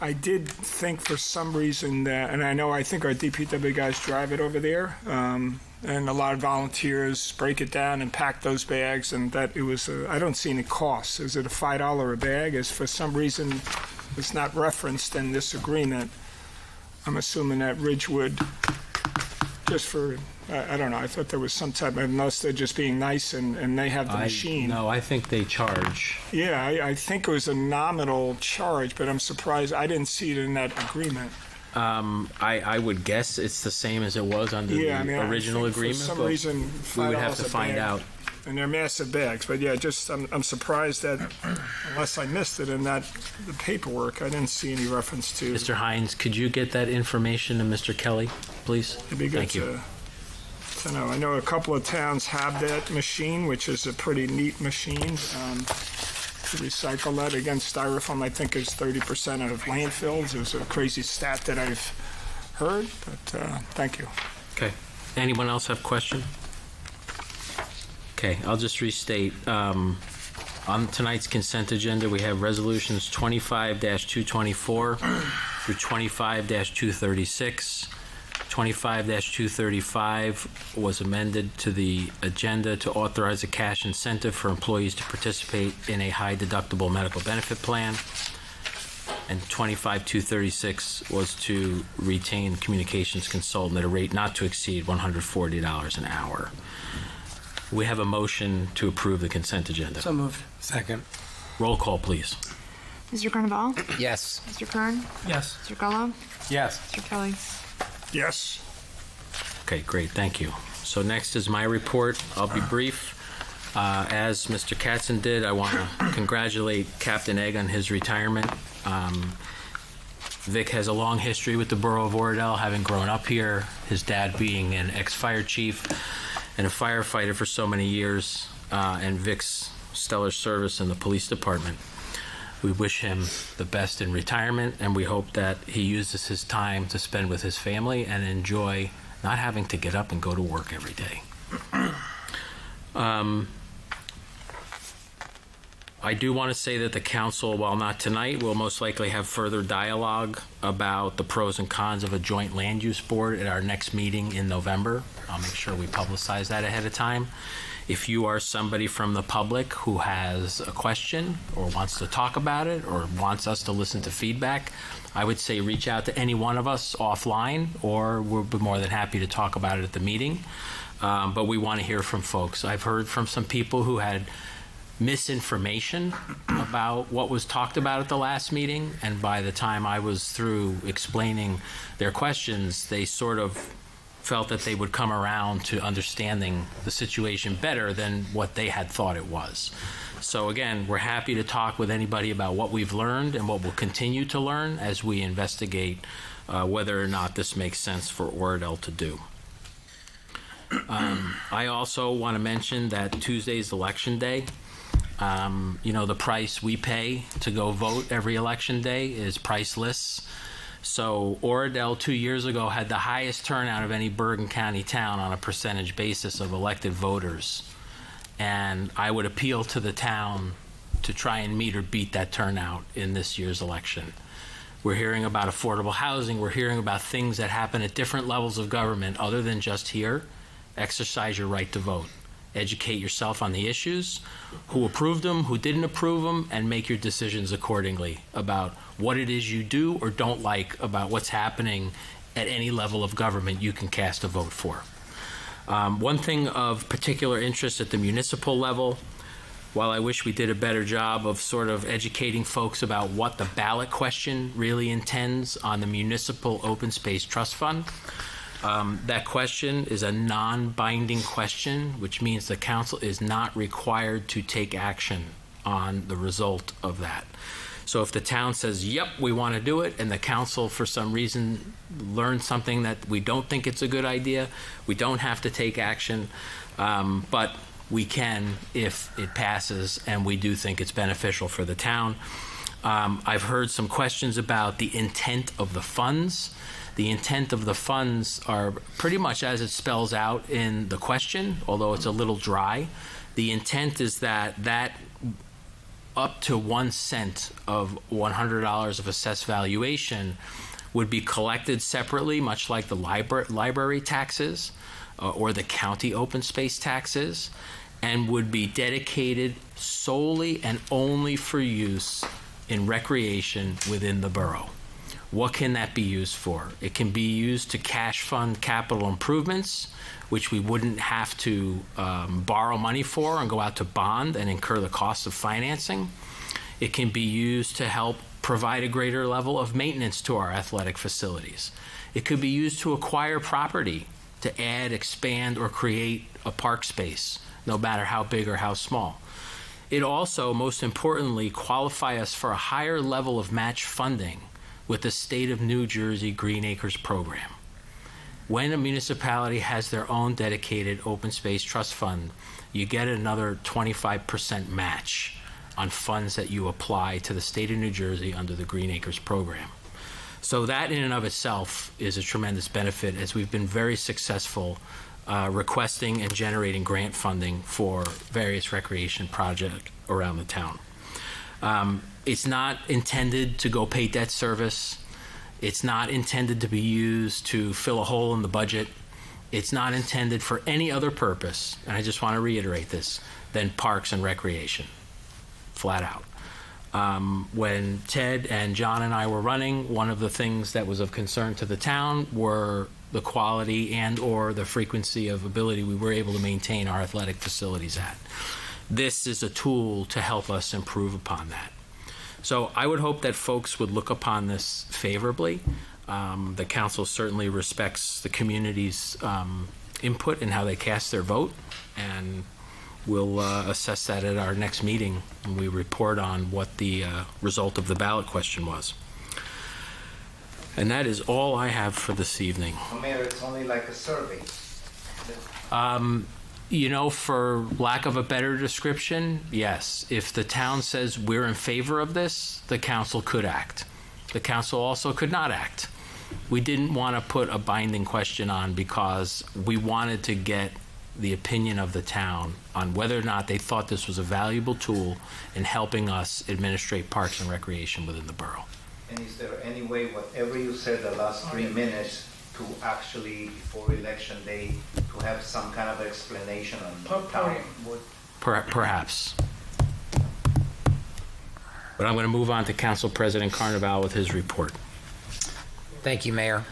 I did think for some reason that, and I think our DPW guys drive it over there, and a lot of volunteers break it down and pack those bags, and that it was, I don't see any costs. Is it a $5 a bag? Is for some reason it's not referenced in this agreement. I'm assuming that Ridgewood, just for, I don't know, I thought there was some type, unless they're just being nice and they have the machine. No, I think they charge. Yeah, I think it was a nominal charge, but I'm surprised I didn't see it in that agreement. I would guess it's the same as it was under the original agreement. For some but reason, we would have to $5 a find bag. out. And they're massive bags, but yeah, just I'm surprised that unless I missed it in the paperwork, I didn't see any reference to. Mr. Hines, could you get that information to Mr. Kelly, please? It'd be good Thank you. to know. I know a couple of towns have that machine, which is a pretty neat machine. To recycle that, again, styrofoam I think is 30% of landfills. It was a crazy stat that I've heard, but thank you. Okay. Anyone else have question? Okay, I'll just restate. On tonight's consent agenda, we have resolutions 25-224 through 25-236. 25-235 was amended to the agenda to authorize a cash incentive for employees to participate in a high deductible medical benefit plan. And 25-236 was to retain communications consultant at a rate not to exceed $140 an hour. We have a motion to approve the consent agenda. So moved. Second. Roll call, please. Mr. Carnaval? Yes. Mr. Kern? Yes. Mr. Gullo? Yes. Mr. Kelly? Yes. Okay, great, thank you. So next is my report. I'll be brief. As Mr. Katzen did, I want to congratulate Captain Egg on his retirement. Vic has a long history with the borough of Oradell, having grown up here, his dad being an ex-fire chief and a firefighter for so many years, and Vic's stellar service in the police department. We wish him the best in retirement, and we hope that he uses his time to spend with his family and enjoy not having to get up and go to work every day. I do want to say that the council, while not tonight, will most likely have further dialogue about the pros and cons of a joint land use board at our next meeting in November. I'll make sure we publicize that ahead of time. If you are somebody from the public who has a question or wants to talk about it or wants us to listen to feedback, I would say reach out to any one of us offline, or we'll be more than happy to talk about it at the meeting. But we want to hear from folks. I've heard from some people who had misinformation about what was talked about at the last meeting, and by the time I was through explaining their questions, they sort of felt that they would come around to understanding the situation better than what they had thought it was. So again, we're happy to talk with anybody about what we've learned and what we'll continue to learn as we investigate whether or not this makes sense for Oradell to do. I also want to mention that Tuesday's election day. The price we pay to go vote every election day is priceless. So Oradell 2 years ago had the highest turnout of any Bergen County town on a percentage basis of elected voters. And I would appeal to the town to try and meet or beat that turnout in this year's election. We're hearing about affordable housing. We're hearing about things that happen at different levels of government other than just here. Exercise your right to vote. Educate yourself on the issues, who approved them, who didn't approve them, and make your decisions accordingly about what it is you do or don't like about what's happening at any level of government you can cast a vote for. One thing of particular interest at the municipal level, while I wish we did a better job of sort of educating folks about what the ballot question really intends on the Municipal Open Space Trust Fund, that question is a non-binding question, which means the council is not required to take action on the result of that. So if the town says, yep, we want to do it, and the council for some reason learns something that we don't think it's a good idea, we don't have to take action, but we can if it passes and we do think it's beneficial for the town. I've heard some questions about the intent of the funds. The intent of the funds are pretty much as it spells out in the question, although it's a little dry. The intent is that up to 1 cent of $100 of assessed valuation would be collected separately, much like the library taxes or the county open space taxes, and would be dedicated solely and only for use in recreation within the borough. What can that be used for? It can be used to cash fund capital improvements, which we wouldn't have to borrow money for and go out to bond and incur the cost of financing. It can be used to help provide a greater level of maintenance to our athletic facilities. It could be used to acquire property to add, expand, or create a park space, no matter how big or how small. It also, most importantly, qualify us for a higher level of match funding with the State of New Jersey Green Acres program. When a municipality has their own dedicated open space trust fund, you get another 25% match on funds that you apply to the State of New Jersey under the Green Acres program. So that in and of itself is a tremendous benefit, as we've been very successful requesting and generating grant funding for various recreation projects around the town. It's not intended to go pay debt service. It's not intended to be used to fill a hole in the budget. It's not intended for any other purpose, and I just want to reiterate this, than parks and recreation, flat out. When Ted and John and I were running, one of the things that was of concern to the town were the quality and or the frequency of ability we were able to maintain our athletic facilities at. This is a tool to help us improve upon that. So I would hope that folks would look upon this favorably. The council certainly respects the community's input in how they cast their vote, and we'll assess that at our next meeting when we report on what the result of the ballot question was. And that is all I have for this evening. Mayor, it's only like a survey. For lack of a better description, yes. If the town says we're in favor of this, the council could act. The council also could not act. We didn't want to put a binding question on because we wanted to get the opinion of the town on whether or not they thought this was a valuable tool in helping us administrate parks and recreation within the borough. And is there any way, whatever you said the last 3 minutes, to actually, before election day, to have some kind of explanation on how it would? Perhaps. But I'm going to move on to Council President Carnival with his report. Thank you, Mayor.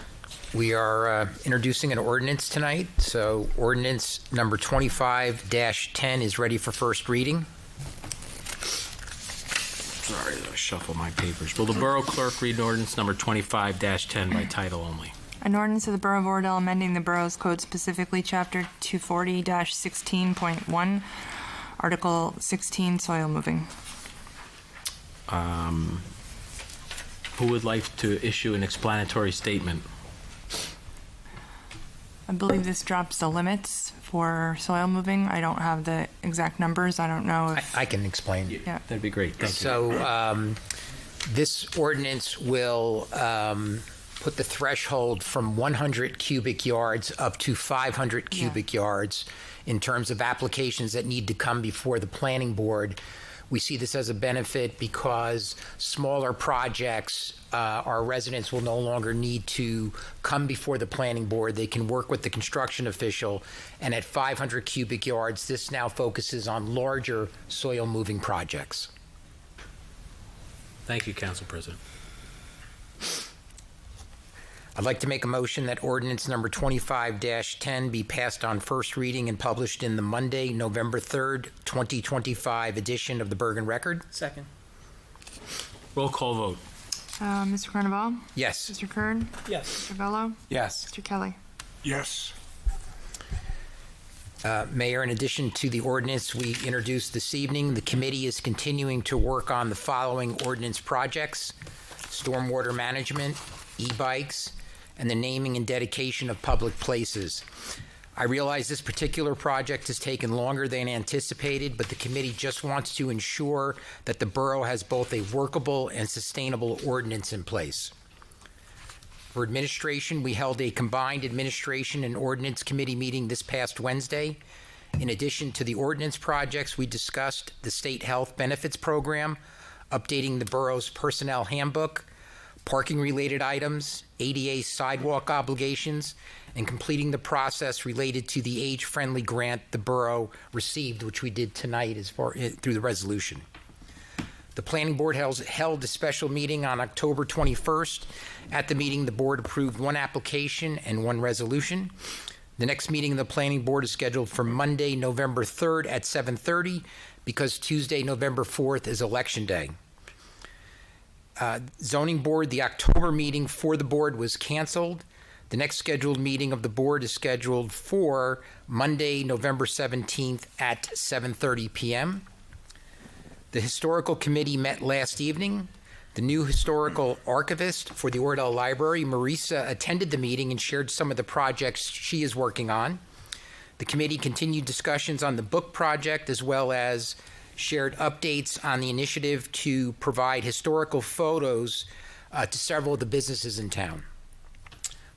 We are introducing an ordinance tonight. So ordinance number 25-10 is ready for first reading. Sorry, I shuffle my papers. Will the Borough Clerk read ordinance number 25-10 by title only? An ordinance of the Borough of Oradell amending the borough's code, specifically Chapter 240-16.1, Article 16, soil moving. Who would like to issue an explanatory statement? I believe this drops the limits for soil moving. I don't have the exact numbers. I don't know if... I can explain. Yeah. That'd be great. Thank you. So this ordinance will put the threshold from 100 cubic yards up to 500 cubic yards in terms of applications that need to come before the planning board. We see this as a benefit because smaller projects, our residents will no longer need to come before the planning board. They can work with the construction official. And at 500 cubic yards, this now focuses on larger soil moving projects. Thank you, Council President. I'd like to make a motion that ordinance number 25-10 be passed on first reading and published in the Monday, November 3rd, 2025 edition of the Bergen Record. Second. Roll call vote. Mr. Carnaval? Yes. Mr. Kern? Yes. Mr. Bello? Yes. Mr. Kelly? Yes. Mayor, in addition to the ordinance we introduced this evening, the committee is continuing to work on the following ordinance projects: stormwater management, e-bikes, and the naming and dedication of public places. I realize this particular project has taken longer than anticipated, but the committee just wants to ensure that the borough has both a workable and sustainable ordinance in place. For administration, we held a combined administration and ordinance committee meeting this past Wednesday. In addition to the ordinance projects, we discussed the state health benefits program, updating the borough's personnel handbook, parking-related items, ADA sidewalk obligations, and completing the process related to the age-friendly grant the borough received, which we did tonight through the resolution. The planning board held a special meeting on October 21st. At the meeting, the board approved one application and one resolution. The next meeting of the planning board is scheduled for Monday, November 3rd at 7:30 because Tuesday, November 4th is Election Day. Zoning board, the October meeting for the board was canceled. The next scheduled meeting of the board is scheduled for Monday, November 17th at 7:30 p.m. The historical committee met last evening. The new historical archivist for the Oradell Library, Marisa, attended the meeting and shared some of the projects she is working on. The committee continued discussions on the book project as well as shared updates on the initiative to provide historical photos to several of the businesses in town.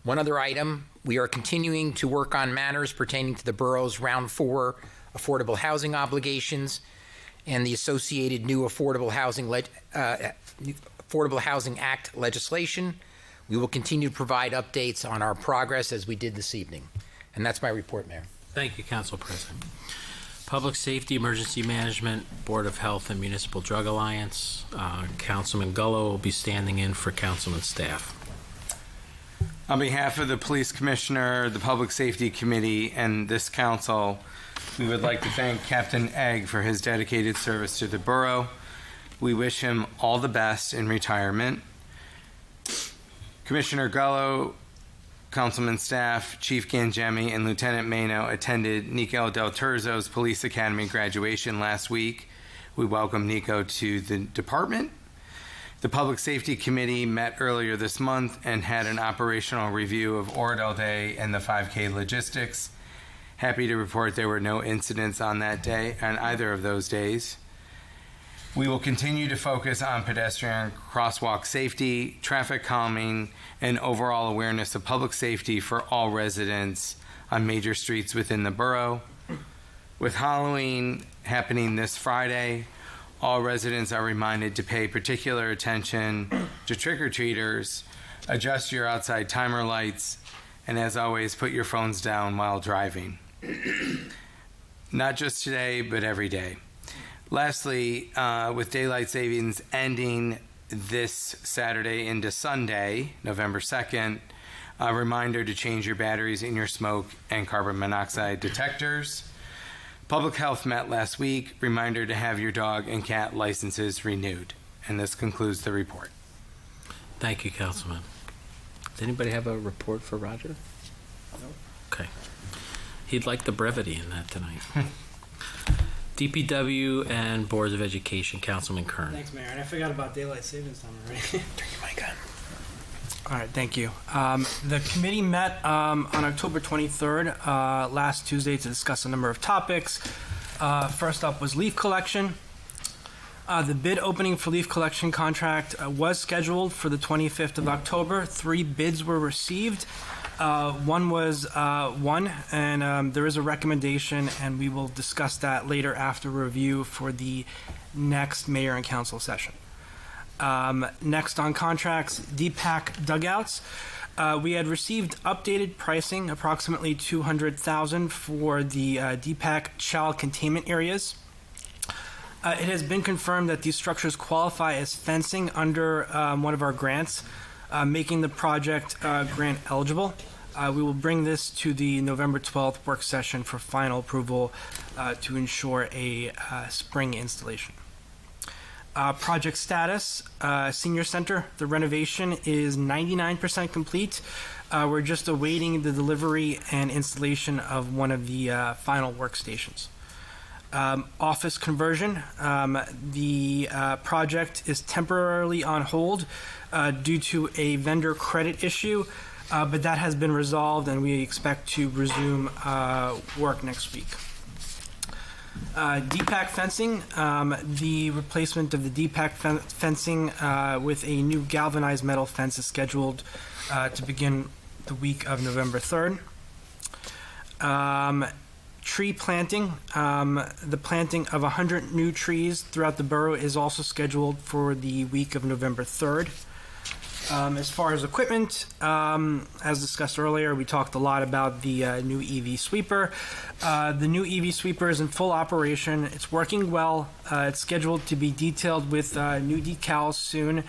One other item, we are continuing to work on matters pertaining to the borough's Round 4 affordable housing obligations and the associated new Affordable Housing Act legislation. We will continue to provide updates on our progress as we did this evening. And that's my report, Mayor. Thank you, Council President. Public Safety, Emergency Management, Board of Health, and Municipal Drug Alliance. Councilman Gullo will be standing in for Councilman Staff. On behalf of the Police Commissioner, the Public Safety Committee, and this council, we would like to thank Captain Egg for his dedicated service to the borough. We wish him all the best in retirement. Commissioner Gullo, Councilman Staff, Chief Gangemi, and Lieutenant Mano attended Nico Del Terzo's Police Academy graduation last week. We welcome Nico to the department. The Public Safety Committee met earlier this month and had an operational review of Oradell Day and the 5K logistics. Happy to report there were no incidents on that day, on either of those days. We will continue to focus on pedestrian crosswalk safety, traffic calming, and overall awareness of public safety for all residents on major streets within the borough. With Halloween happening this Friday, all residents are reminded to pay particular attention to trick-or-treaters, adjust your outside timer lights, and as always, put your phones down while driving. Not just today, but every day. Lastly, with daylight savings ending this Saturday into Sunday, November 2nd, a reminder to change your batteries in your smoke and carbon monoxide detectors. Public Health met last week, reminder to have your dog and cat licenses renewed. And this concludes the report. Thank you, Councilman. Does anybody have a report for Roger? No. Okay. He'd like the brevity in that tonight. DPW and Boards of Education, Councilman Kern. Thanks, Mayor. And I forgot about daylight savings time already. Turn your mic on. All right, thank you. The committee met on October 23rd, last Tuesday, to discuss a number of topics. First up was leaf collection. The bid opening for leaf collection contract was scheduled for the 25th of October. 3 bids were received. One was won, and there is a recommendation, and we will discuss that later after review for the next mayor and council session. Next on contracts, DPAC dugouts. We had received updated pricing, approximately $200,000 for the DPAC child containment areas. It has been confirmed that these structures qualify as fencing under one of our grants, making the project grant eligible. We will bring this to the November 12th work session for final approval to ensure a spring installation. Project status, Senior Center, the renovation is 99% complete. We're just awaiting the delivery and installation of one of the final workstations. Office conversion, the project is temporarily on hold due to a vendor credit issue, but that has been resolved and we expect to resume work next week. DPAC fencing, the replacement of the DPAC fencing with a new galvanized metal fence is scheduled to begin the week of November 3rd. Tree planting, the planting of 100 new trees throughout the borough is also scheduled for the week of November 3rd. As far as equipment, as discussed earlier, we talked a lot about the new EV sweeper. The new EV sweeper is in full operation. It's working well. It's scheduled to be detailed with new decals soon,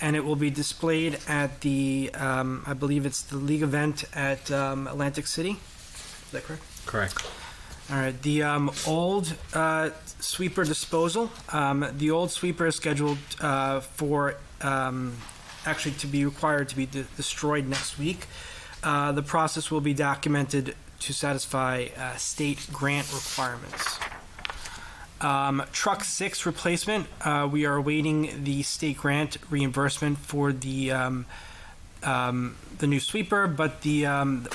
and it will be displayed at the, I believe it's the league event at Atlantic City. Is that correct? Correct. All right. The old sweeper disposal. The old sweeper is scheduled for actually to be required to be destroyed next week. The process will be documented to satisfy state grant requirements. Truck 6 replacement. We are awaiting the state grant reimbursement for the new sweeper, but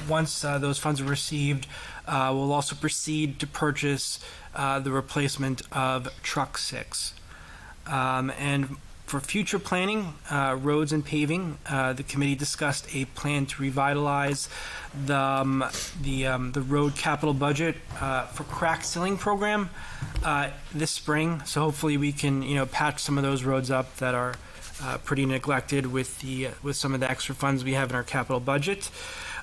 once those funds are received, we'll also proceed to purchase the replacement of Truck 6. And for future planning, roads and paving, the committee discussed a plan to revitalize the road capital budget for crack sealing program this spring. So hopefully we can patch some of those roads up that are pretty neglected with some of the extra funds we have in our capital budget.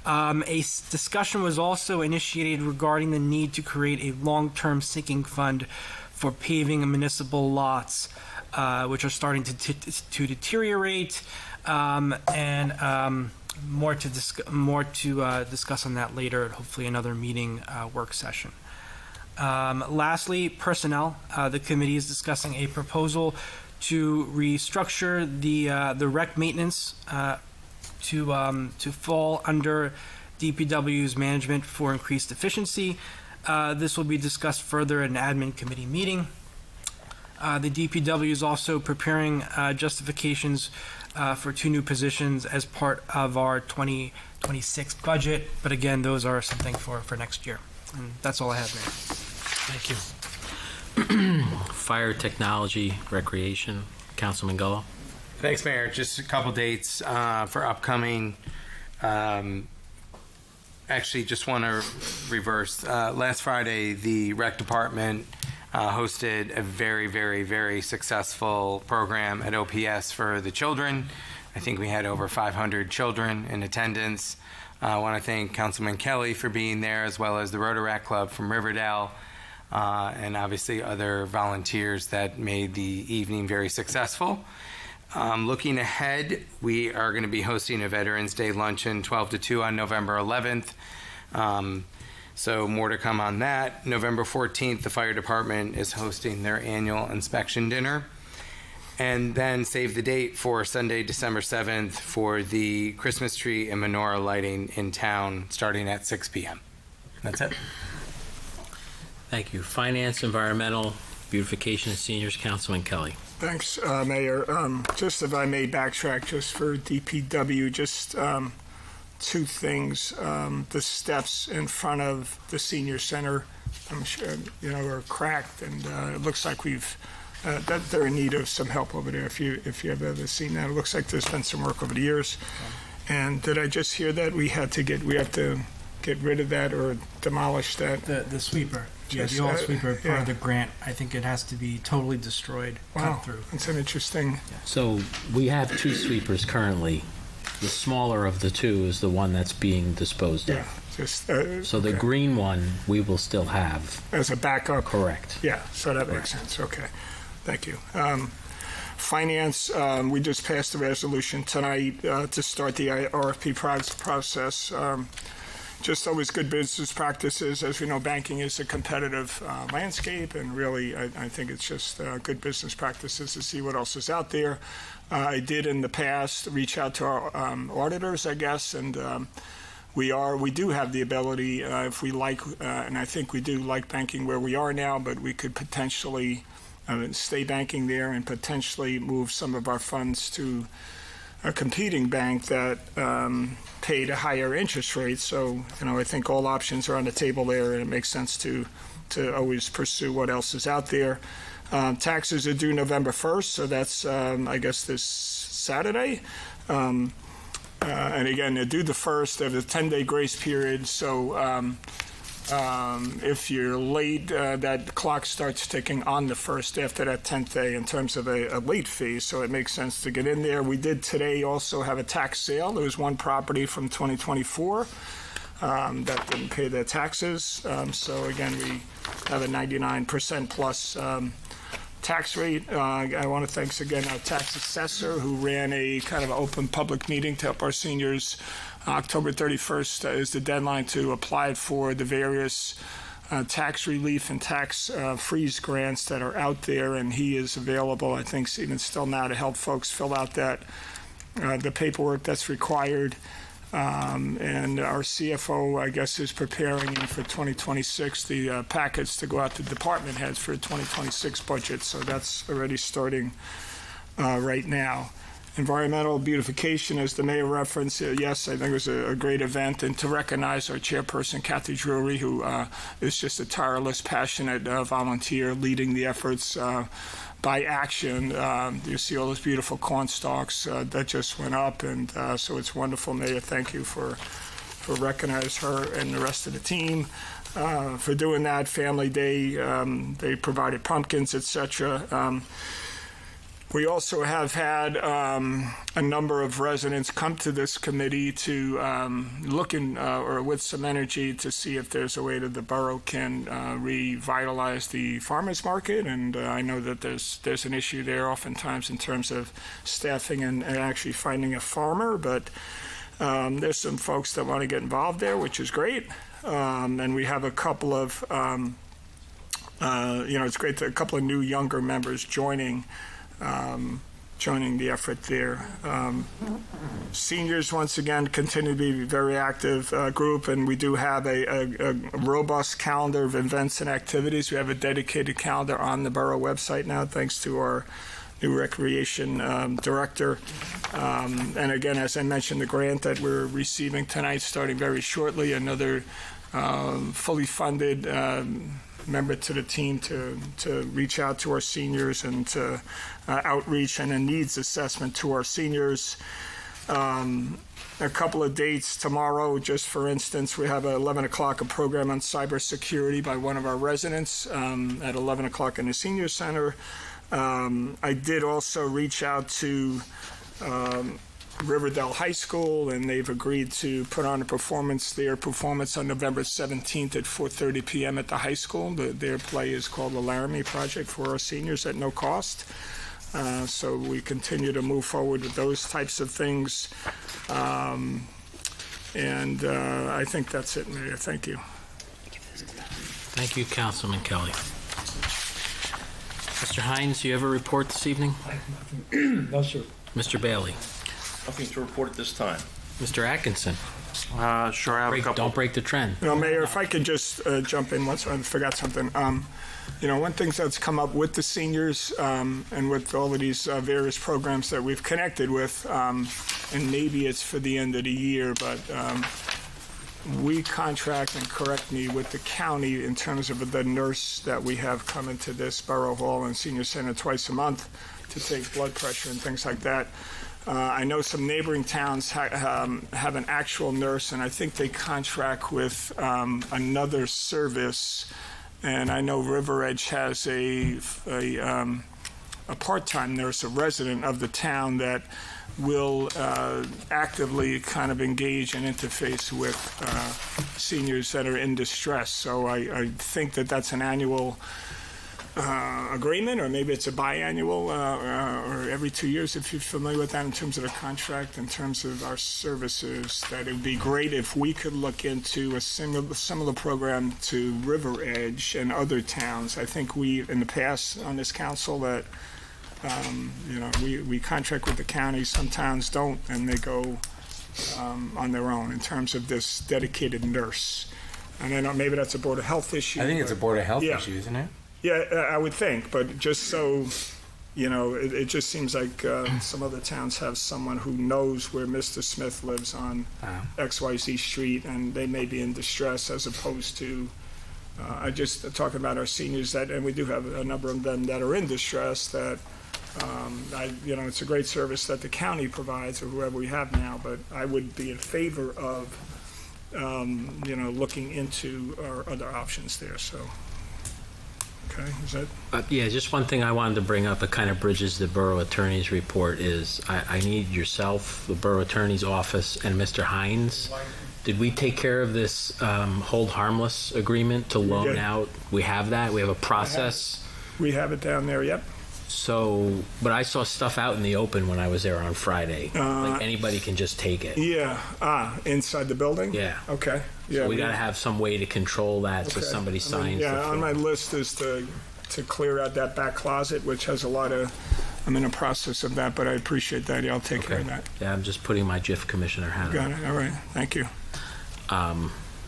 A discussion was also initiated regarding the need to create a long-term sinking fund for paving and municipal lots, which are starting to deteriorate, and more to discuss on that later at hopefully another meeting work session. Lastly, personnel. The committee is discussing a proposal to restructure the rec maintenance to fall under DPW's management for increased efficiency. This will be discussed further at an admin committee meeting. The DPW is also preparing justifications for 2 new positions as part of our 2026 budget, but again, those are something for next year. And that's all I have, Mayor. Thank you. Fire technology, recreation, Councilman Gullo. Thanks, Mayor. Just a couple dates for upcoming. Actually, just want to reverse. Last Friday, the rec department hosted a very, very, very successful program at OPS for the children. I think we had over 500 children in attendance. I want to thank Councilman Kelly for being there, as well as the Rotaract Club from Riverdale, and obviously other volunteers that made the evening very successful. Looking ahead, we are going to be hosting a Veterans Day luncheon 12 to 2 on November 11th. So more to come on that. November 14th, the fire department is hosting their annual inspection dinner. And then save the date for Sunday, December 7th for the Christmas tree and menorah lighting in town starting at 6 p.m. That's it. Thank you. Finance, Environmental, Beautification, and Seniors, Councilman Kelly. Thanks, Mayor. Just if I may backtrack just for DPW, just two things. The steps in front of the senior center, I'm sure, are cracked, and it looks like that they're in need of some help over there. If you have ever seen that, it looks like there's been some work over the years. And did I just hear that we have to get rid of that or demolish that? The sweeper. Yeah, the old sweeper, part of the grant. I think it has to be totally destroyed, cut through. That's an interesting. So we have two sweepers currently. The smaller of the two is the one that's being disposed of. So the green one we will still have. As a backup? Correct. Yeah, so that makes sense. Okay. Thank you. Finance, we just passed a resolution tonight to start the RFP process. Just always good business practices. As we know, banking is a competitive landscape, and really, I think it's just good business practices to see what else is out there. I did in the past reach out to our auditors, I guess, and we do have the ability, if we like, and I think we do like banking where we are now, but we could potentially stay banking there and potentially move some of our funds to a competing bank that paid a higher interest rate. So, I think all options are on the table there, and it makes sense to always pursue what else is out there. Taxes are due November 1st, so that's, I guess, this Saturday. And again, they're due the 1st. They have a 10-day grace period, so if you're late, that clock starts ticking on the 1st after that 10th day in terms of a late fee, so it makes sense to get in there. We did today also have a tax sale. There was one property from 2024 that didn't pay their taxes. So again, we have a 99% plus tax rate. I want to thank again our tax assessor who ran a kind of open public meeting to help our seniors. October 31st is the deadline to apply for the various tax relief and tax freeze grants that are out there, and he is available, I think, even still now to help folks fill out the paperwork that's required. And our CFO, I guess, is preparing for 2026 the packets to go out to department heads for 2026 budget, so that's already starting right now. Environmental beautification, as the mayor referenced, yes, I think it was a great event, and to recognize our chairperson, Kathy Drury, who is just a tireless, passionate volunteer leading the efforts by action. You see all those beautiful corn stalks that just went up, and so it's wonderful, Mayor. Thank you for recognizing her and the rest of the team for doing that. Family Day, they provided pumpkins, etc. We also have had a number of residents come to this committee to look in, or with some energy, to see if there's a way that the borough can revitalize the farmers market. And I know that there's an issue there oftentimes in terms of staffing and actually finding a farmer, but there's some folks that want to get involved there, which is great. And we have a couple of, it's great that a couple of new younger members joining the effort there. Seniors, once again, continue to be a very active group, and we do have a robust calendar of events and activities. We have a dedicated calendar on the borough website now, thanks to our new recreation director. And again, as I mentioned, the grant that we're receiving tonight, starting very shortly, another fully funded member to the team to reach out to our seniors and to outreach and a needs assessment to our seniors. A couple of dates tomorrow, just for instance, we have at 11 o'clock a program on cybersecurity by one of our residents at 11 o'clock in the senior center. I did also reach out to Riverdale High School, and they've agreed to put on their performance on November 17th at 4:30 p.m. at the high school. Their play is called the Laramie Project for our seniors at no cost. So we continue to move forward with those types of things. And I think that's it, Mayor. Thank you. Thank you, Councilman Kelly. Mr. Hines, do you have a report this evening? No, sir. Mr. Bailey? Nothing to report at this time. Mr. Atkinson? Sure, I have a couple. Don't break the trend. Mayor, if I could just jump in once, I forgot something. One thing that's come up with the seniors and with all of these various programs that we've connected with, and maybe it's for the end of the year, but we contract, and correct me, with the county in terms of the nurse that we have come into this Borough Hall and Senior Center twice a month to take blood pressure and things like that. I know some neighboring towns have an actual nurse, and I think they contract with another service. And I know River Edge has a part-time nurse, a resident of the town that will actively kind of engage and interface with seniors that are in distress. So I think that that's an annual agreement, or maybe it's a biannual, or every 2 years, if you're familiar with that in terms of the contract, in terms of our services, that it would be great if we could look into a similar program to River Edge and other towns. I think we, in the past on this council, that we contract with the county. Some towns don't, and they go on their own in terms of this dedicated nurse. And I know maybe that's a Board of Health issue. I think it's a Board of Health yeah. issue, isn't it? Yeah, I would think, but just so, it just seems like some other towns have someone who knows where Mr. Smith lives on XYZ Street, and they may be in distress, as opposed to, I just talking about our seniors that, and we do have a number of them that are in distress, that, it's a great service that the county provides, or whoever we have now, but I would be in favor of, looking into our other options there, so. Okay, is that? Yeah, just one thing I wanted to bring up that kind of bridges the Borough Attorney's report is I need yourself, the Borough Attorney's office, and Mr. Hines. Did we take care of this hold harmless agreement to loan out? We have that? We have a process? We have it down there, yep. So, but I saw stuff out in the open when I was there on Friday. Like anybody can just take it. Yeah. Inside the building? Yeah. Okay. Yeah. So we got to have some way to control that so somebody signs. On my list is to clear out that back closet, which has a lot of. I'm in the process of that, but I appreciate that. Yeah, I'll take care of that. Yeah, I'm just putting my GIF commissioner hat on. Got it. All right. Thank you.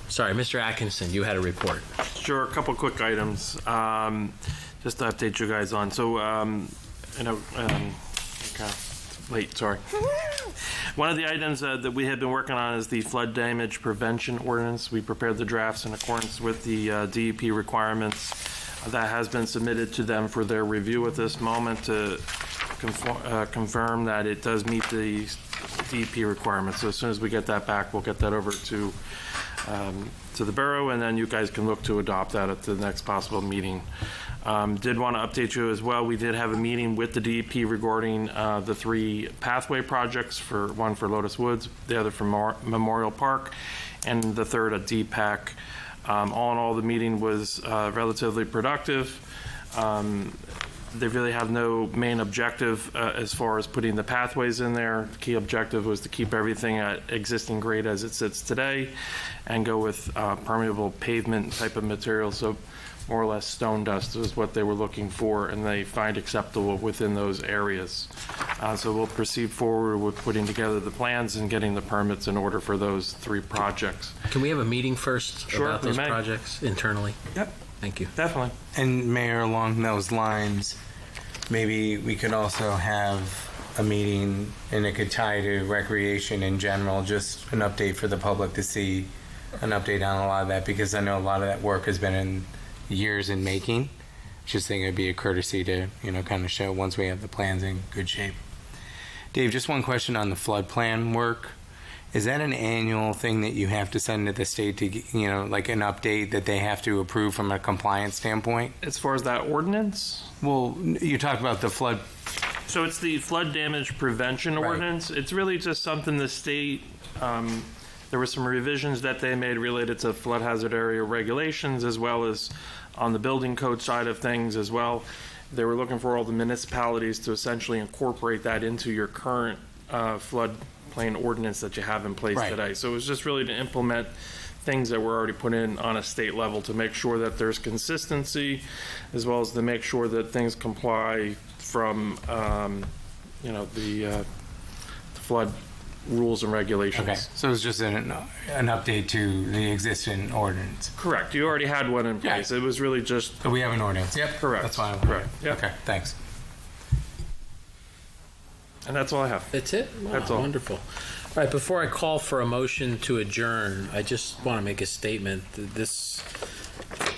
Sorry, Mr. Atkinson, you had a report. Sure, a couple quick items. Just to update you guys on. So, late, sorry. One of the items that we had been working on is the flood damage prevention ordinance. We prepared the drafts in accordance with the DEP requirements. That has been submitted to them for their review at this moment to confirm that it does meet the DEP requirements. So as soon as we get that back, we'll get that over to the borough, and then you guys can look to adopt that at the next possible meeting. Did want to update you as well. We did have a meeting with the DEP regarding the 3 pathway projects, one for Lotus Woods, the other for Memorial Park, and the third at DPAC. All in all, the meeting was relatively productive. They really have no main objective as far as putting the pathways in there. The key objective was to keep everything at existing grade as it sits today and go with permeable pavement type of material. So more or less stone dust is what they were looking for, and they find acceptable within those areas. So we'll proceed forward with putting together the plans and getting the permits in order for those 3 projects. Can we have a meeting first about those projects internally? Yep. Thank you. Definitely. And Mayor, along those lines, maybe we could also have a meeting, and it could tie to recreation in general, just an update for the public to see an update on a lot of that, because I know a lot of that work has been in years in making. Just think it'd be a courtesy to, kind of show once we have the plans in good shape. Dave, just one question on the flood plan work. Is that an annual thing that you have to send to the state to, like an update that they have to approve from a compliance standpoint? As far as that ordinance? Well, you talked about the flood. So it's the flood damage prevention ordinance. It's really just something the state, there were some revisions that they made related to flood hazard area regulations, as well as on the building code side of things as well. They were looking for all the municipalities to essentially incorporate that into your current flood plain ordinance that you have in place today. So it was just really to implement things that were already put in on a state level to make sure that there's consistency, as well as to make sure that things comply from, the flood rules and regulations. Okay, so it's just an update to the existing ordinance. Correct. You already had one in place. It was really just. So we have an ordinance. Yep. Correct. That's fine. Correct. Yep. Okay, thanks. And that's all I have. That's it? Wow, That's all. Wonderful. All right, before I call for a motion to adjourn, I just want to make a statement.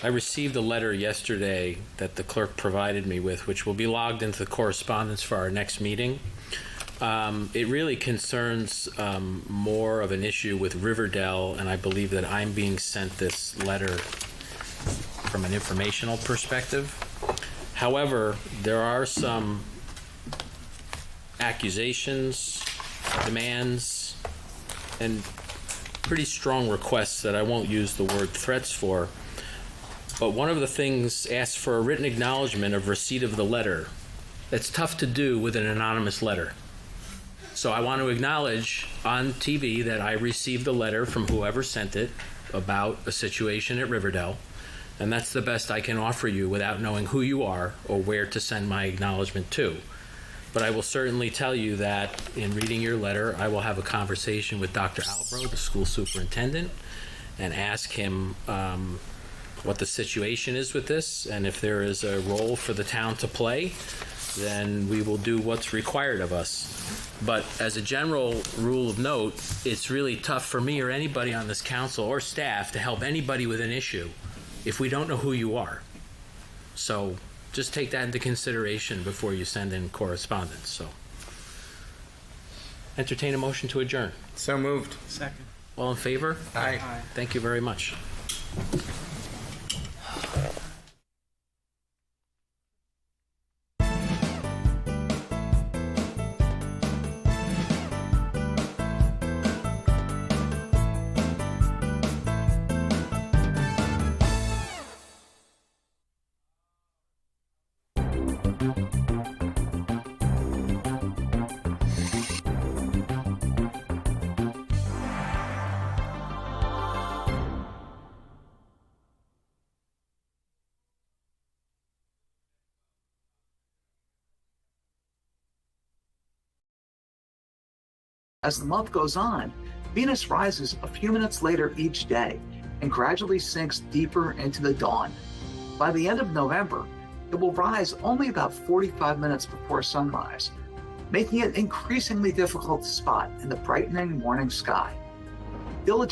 I received a letter yesterday that the clerk provided me with, which will be logged into the correspondence for our next meeting. It really concerns more of an issue with Riverdale, and I believe that I'm being sent this letter from an informational perspective. However, there are some accusations, demands, and pretty strong requests that I won't use the word threats for. But one of the things asks for a written acknowledgement of receipt of the letter. That's tough to do with an anonymous letter. So I want to acknowledge on TV that I received a letter from whoever sent it about a situation at Riverdale, and that's the best I can offer you without knowing who you are or where to send my acknowledgement to. But I will certainly tell you that in reading your letter, I will have a conversation with Dr. Albro, the school superintendent, and ask him what the situation is with this, and if there is a role for the town to play, then we will do what's required of us. But as a general rule of note, it's really tough for me or anybody on this council or staff to help anybody with an issue if we don't know who you are. So just take that into consideration before you send in correspondence. So entertain a motion to adjourn. So moved. Second. All in favor? Aye. Thank you very much. As the month goes on, Venus rises a few minutes later each day and gradually sinks deeper into the dawn. By the end of November, it will rise only about 45 minutes before sunrise, making it increasingly difficult to spot in the brightening morning sky. Diligent